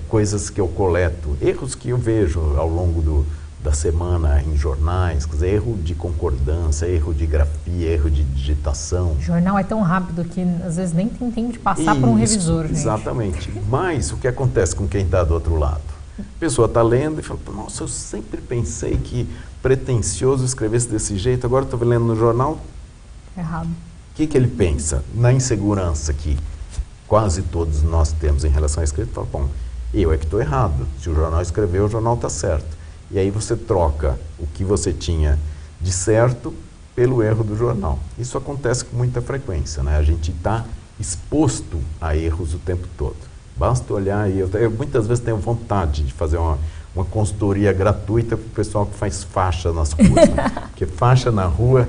coisas que eu coleto, erros que eu vejo ao longo da semana em jornais, quer dizer, erro de concordância, erro de grafia, erro de digitação. O jornal é tão rápido que às vezes nem tem tempo de passar por um revisor, gente. Exatamente. Mas o que acontece com quem está do outro lado? A pessoa está lendo e fala, nossa, eu sempre pensei que pretensioso escrevesse desse jeito, agora estou lendo no jornal. Errado. O que ele pensa? Na insegurança que quase todos nós temos em relação à escrita, fala, bom, eu é que estou errado. Se o jornal escreveu, o jornal está certo. E aí você troca o que você tinha de certo pelo erro do jornal. Isso acontece com muita frequência, né? A gente está exposto a erros o tempo todo. Basta olhar, e eu muitas vezes tenho vontade de fazer uma consultoria gratuita para o pessoal que faz faixa nas ruas, né? Porque faixa na rua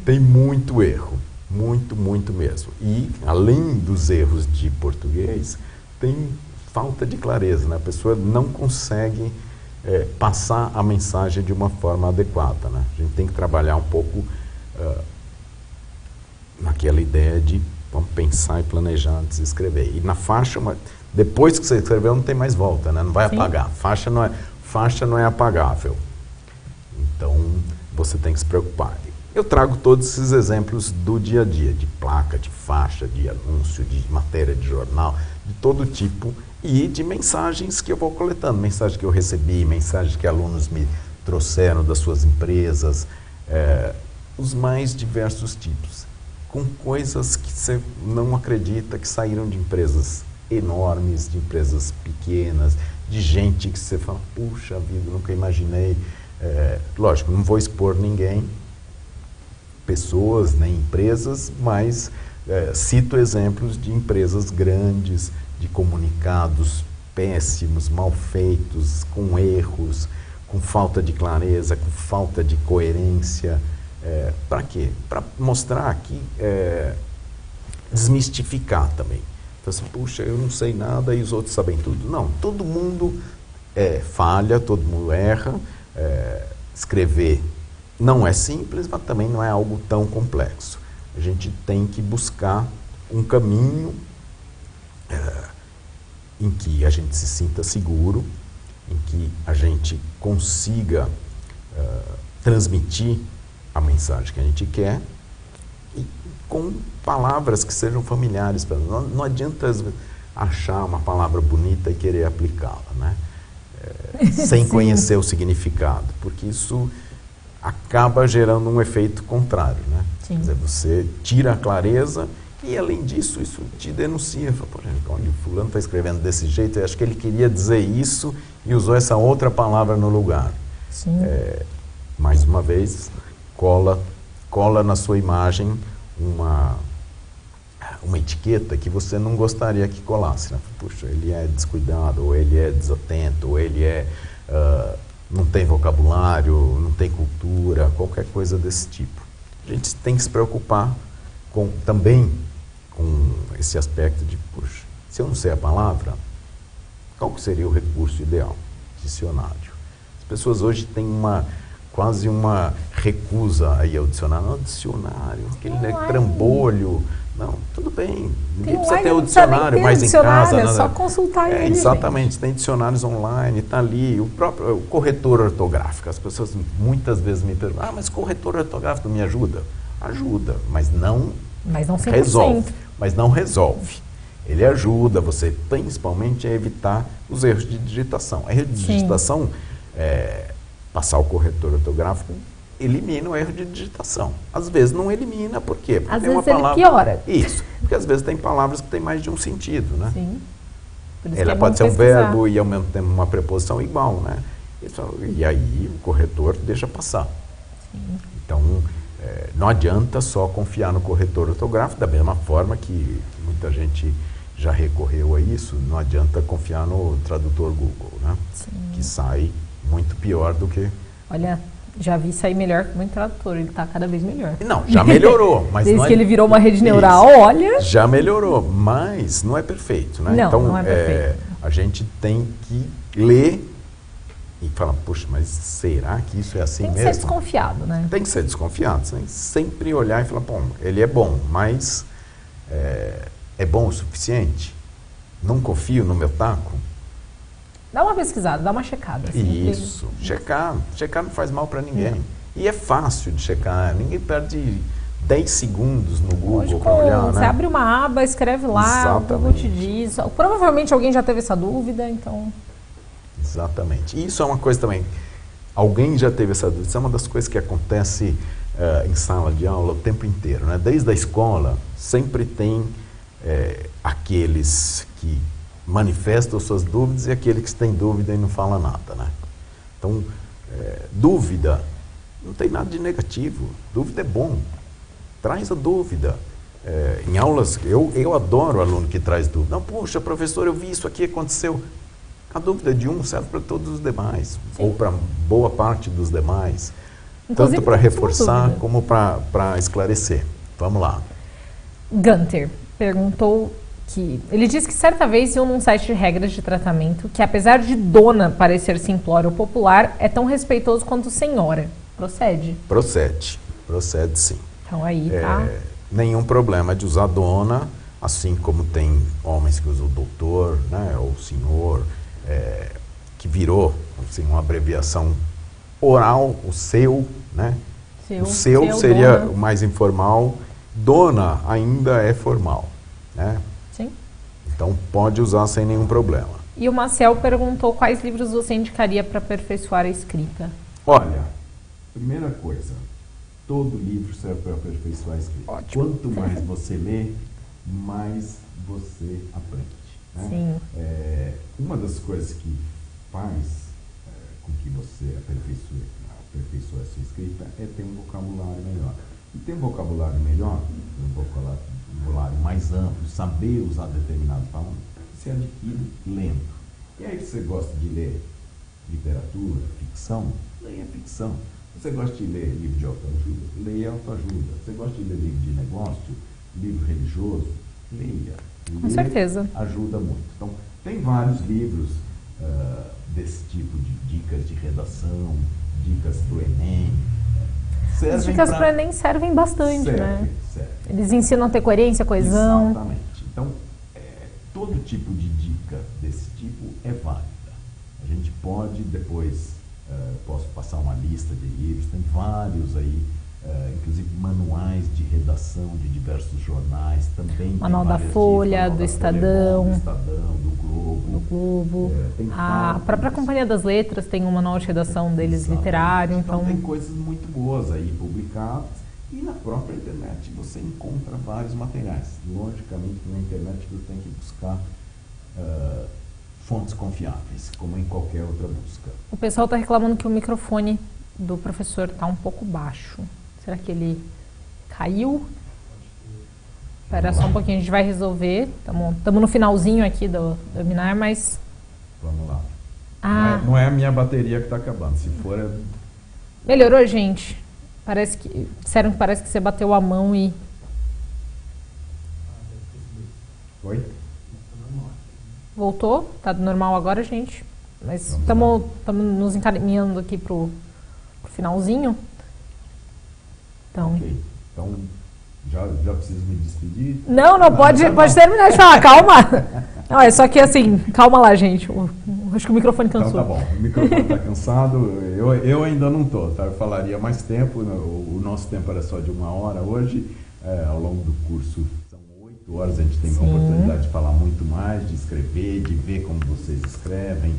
tem muito erro, muito mesmo. E além dos erros de português, tem falta de clareza, né? A pessoa não consegue passar a mensagem de uma forma adequada, né? A gente tem que trabalhar um pouco naquela ideia de vamos pensar e planejar antes de escrever. E na faixa, depois que você escreveu, não tem mais volta, né? Não vai apagar. Faixa não é apagável. Então, você tem que se preocupar. Eu trago todos esses exemplos do dia a dia, de placa, de faixa, de anúncio, de matéria de jornal, de todo tipo, e de mensagens que eu vou coletando, mensagens que eu recebi, mensagens que alunos me trouxeram das suas empresas, os mais diversos tipos, com coisas que você não acredita que saíram de empresas enormes, de empresas pequenas, de gente que você fala, puxa vida, nunca imaginei. Lógico, não vou expor ninguém, pessoas, nem empresas, mas cito exemplos de empresas grandes, de comunicados péssimos, mal feitos, com erros, com falta de clareza, com falta de coerência. Para quê? Para mostrar que desmistificar também. Então, assim, puxa, eu não sei nada e os outros sabem tudo. Não, todo mundo falha, todo mundo erra. Escrever não é simples, mas também não é algo tão complexo. A gente tem que buscar um caminho em que a gente se sinta seguro, em que a gente consiga transmitir a mensagem que a gente quer e com palavras que sejam familiares para nós. Não adianta achar uma palavra bonita e querer aplicá-la, né? Sem conhecer o significado, porque isso acaba gerando um efeito contrário, né? Quer dizer, você tira a clareza e, além disso, isso te denuncia. Fala, olha, o fulano está escrevendo desse jeito, eu acho que ele queria dizer isso e usou essa outra palavra no lugar. Mais uma vez, cola na sua imagem uma etiqueta que você não gostaria que colasse, né? Puxa, ele é descuidado, ou ele é desatento, ou ele não tem vocabulário, não tem cultura, qualquer coisa desse tipo. A gente tem que se preocupar também com esse aspecto de, puxa, se eu não sei a palavra, qual que seria o recurso ideal? Dicionário. As pessoas hoje têm quase uma recusa aí ao dicionário. Não, dicionário, aquele trambolho. Não, tudo bem, ninguém precisa ter o dicionário mais em casa. É só consultar ele. Exatamente, gente. Tem dicionários online, está ali. O corretor ortográfico, as pessoas muitas vezes me perguntam, mas corretor ortográfico me ajuda? Ajuda, mas não 100%. resolve. Mas não resolve. Ele ajuda você, principalmente, a evitar os erros de digitação. Erro de digitação, passar o corretor ortográfico elimina o erro de digitação. Às vezes não elimina, por quê? Porque às tem vezes uma palavra, ele piora. Isso, porque às vezes tem palavras que têm mais de um sentido, né? Sim. Ela pode ser um verbo e ao mesmo tempo uma preposição igual, né? E aí o corretor deixa passar. Sim. Então, não adianta só confiar no corretor ortográfico, da mesma forma que muita gente já recorreu a isso, não adianta confiar no tradutor Google, né? Sim. Que sai muito pior do que... Olha, já vi sair melhor que muito tradutor, ele está cada vez melhor. Não, já melhorou, mas desde não que ele virou uma rede neural, isso, olha... Já melhorou, mas não é perfeito, né? Não, então, não é perfeito. A gente tem que ler e falar, puxa, mas será que isso é assim mesmo? Tem que ser desconfiado, né? Tem que ser desconfiado, sempre olhar e falar, bom, ele é bom, mas é bom o suficiente? Não confio no meu taco? Dá uma pesquisada, dá uma checada. Assim, Isso, checar não faz mal para ninguém. E é fácil de checar, ninguém perde 10 segundos no Google para olhar, né? Você abre uma aba, escreve lá, Exatamente. o Google te diz. Provavelmente alguém já teve essa dúvida, então... Exatamente. E isso é uma coisa também, alguém já teve essa dúvida, isso é uma das coisas que acontece em sala de aula o tempo inteiro, né? Desde a escola, sempre tem aqueles que manifestam suas dúvidas e aqueles que têm dúvida e não falam nada, né? Então, dúvida não tem nada de negativo, dúvida é bom, traz a dúvida. Em aulas, eu adoro aluno que traz dúvida. Não, puxa, professor, eu vi isso aqui, aconteceu. A dúvida de um serve para todos os demais, ou para boa parte dos demais, Inclusive, tanto para reforçar como para esclarecer. Vamos lá. Gunter perguntou que... Ele disse que certa vez viu num site de regras de tratamento que, apesar de dona parecer simplório ou popular, é tão respeitoso quanto senhora. Procede? Procede sim. Então aí tá... Nenhum problema de usar dona, assim como tem homens que usam doutor, né, ou senhor, que virou assim, uma abreviação oral, o seu, né? O seu seria dona. O mais informal, dona ainda é formal, né? Sim. Então pode usar sem nenhum problema. E o Maciel perguntou quais livros você indicaria para aperfeiçoar a escrita. Olha, primeira coisa, todo livro serve para aperfeiçoar a escrita. Ótimo. Quanto mais você lê, mais você aprende. Né? Sim. Uma das coisas que faz com que você aperfeiçoe a sua escrita é ter um vocabulário melhor. E ter um vocabulário melhor, um vocabulário mais amplo, saber usar determinadas palavras, você adquire lendo. E aí você gosta de ler literatura, ficção, leia ficção. Você gosta de ler livro de autoajuda, leia autoajuda. Você gosta de ler livro de negócio, livro religioso, leia. Com certeza. Ajuda muito. Então, tem vários livros desse tipo de dicas de redação, dicas para o Enem. As dicas para o Enem servem bastante, né? Serve. Eles ensinam a ter coerência, coesão. Exatamente. Então, todo tipo de dica desse tipo é válida. A gente pode depois, posso passar uma lista de livros, tem vários aí, inclusive manuais de redação de diversos jornais, também. Manual da Folha, do Estadão. Do Globo. A própria Companhia das Letras tem um manual de redação deles. Exatamente. Literário. Então tem coisas muito boas aí publicadas. E na própria internet você encontra vários materiais. Logicamente, na internet você tem que buscar fontes confiáveis, como em qualquer outra busca. O pessoal está reclamando que o microfone do professor está um pouco baixo. Será que ele caiu? Espera só um pouquinho, a gente vai resolver. Estamos no finalzinho aqui do webinar, mas... Vamos lá. Não é a minha bateria que está acabando. Se for... Melhorou, gente? Disseram que parece que você bateu a mão e... Oi? Voltou? Tá normal agora, gente? Mas estamos nos encaminhando aqui pro finalzinho. Então... Ok. Então, já preciso me despedir? Não, pode terminar de falar, calma. Não, é só que assim, calma lá, gente. Acho que o microfone cansou. Então tá bom, o microfone está cansado, eu ainda não estou, tá? Eu falaria mais tempo, o nosso tempo era só de 1 hora hoje, ao longo do curso são 8 horas, a gente tem a oportunidade de falar muito mais, de escrever, de ver como vocês escrevem,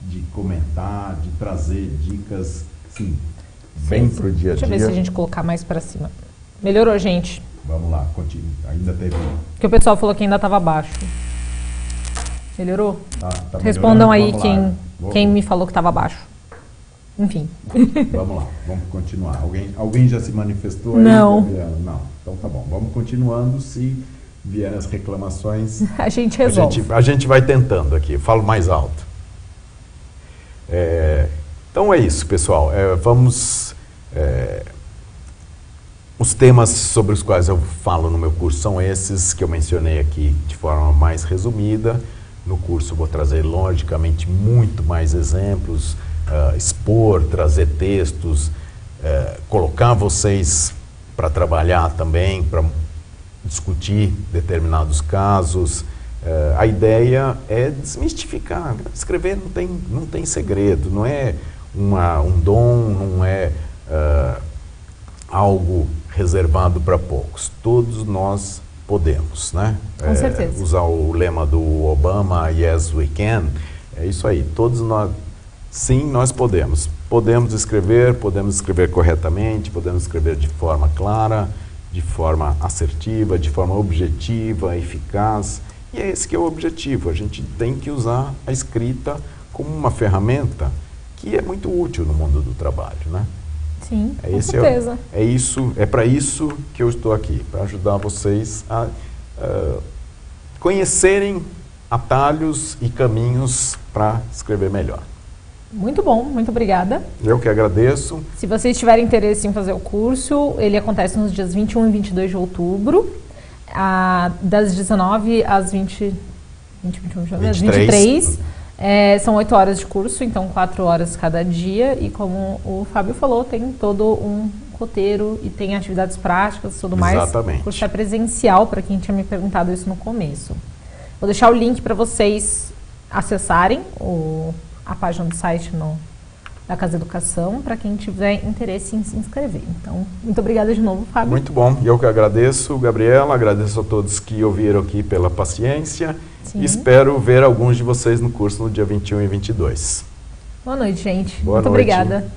de comentar, de trazer dicas, sim, bem pro dia a dia. Deixa eu ver se a gente colocar mais para cima. Melhorou, gente? Vamos lá, continue. Ainda teve... Porque o pessoal falou que ainda estava baixo. Melhorou? Tá Respondam aí quem me falou que estava baixo. Enfim. Vamos lá, vamos continuar. Alguém já se manifestou aí? Não. Não. Então tá bom, vamos continuando. Se vierem as reclamações... A gente resolve. A gente vai tentando aqui, eu falo mais alto. Então é isso, pessoal. Vamos... Os temas sobre os quais eu falo no meu curso são esses que eu mencionei aqui de forma mais resumida. No curso eu vou trazer, logicamente, muito mais exemplos, expor, trazer textos, colocar vocês para trabalhar também, para discutir determinados casos, A ideia é desmistificar. Escrever não tem segredo, não é um dom, não é algo reservado para poucos. Todos nós podemos, né? Com certeza. Usar o lema do Obama, Yes We Can, é isso aí. Todos nós, sim, nós podemos. Podemos escrever corretamente, podemos escrever de forma clara, de forma assertiva, de forma objetiva, eficaz. E é esse que é o objetivo. A gente tem que usar a escrita como uma ferramenta que é muito útil no mundo do trabalho, né? Sim, com certeza. É para isso que eu estou aqui, para ajudar vocês a conhecerem atalhos e caminhos para escrever melhor. Muito bom, muito obrigada. Eu que agradeço. Se vocês tiverem interesse em fazer o curso, ele acontece nos dias 21 e 22 de outubro, das 19 às 23. São 8 horas de curso, então 4 horas cada dia. E como o Fábio falou, tem todo um roteiro e tem atividades práticas e tudo mais. Exatamente. O curso é presencial, para quem tinha me perguntado isso no começo. Vou deixar o link para vocês acessarem a página do site da Casa Educação, para quem tiver interesse em se inscrever. Então, muito obrigada de novo, Fábio. Muito bom. Eu que agradeço, Gabriela. Agradeço a todos que ouviram aqui pela paciência. Sim. E espero ver alguns de vocês no curso no dia 21 e 22. Boa noite, gente. Boa Muito noite. obrigada.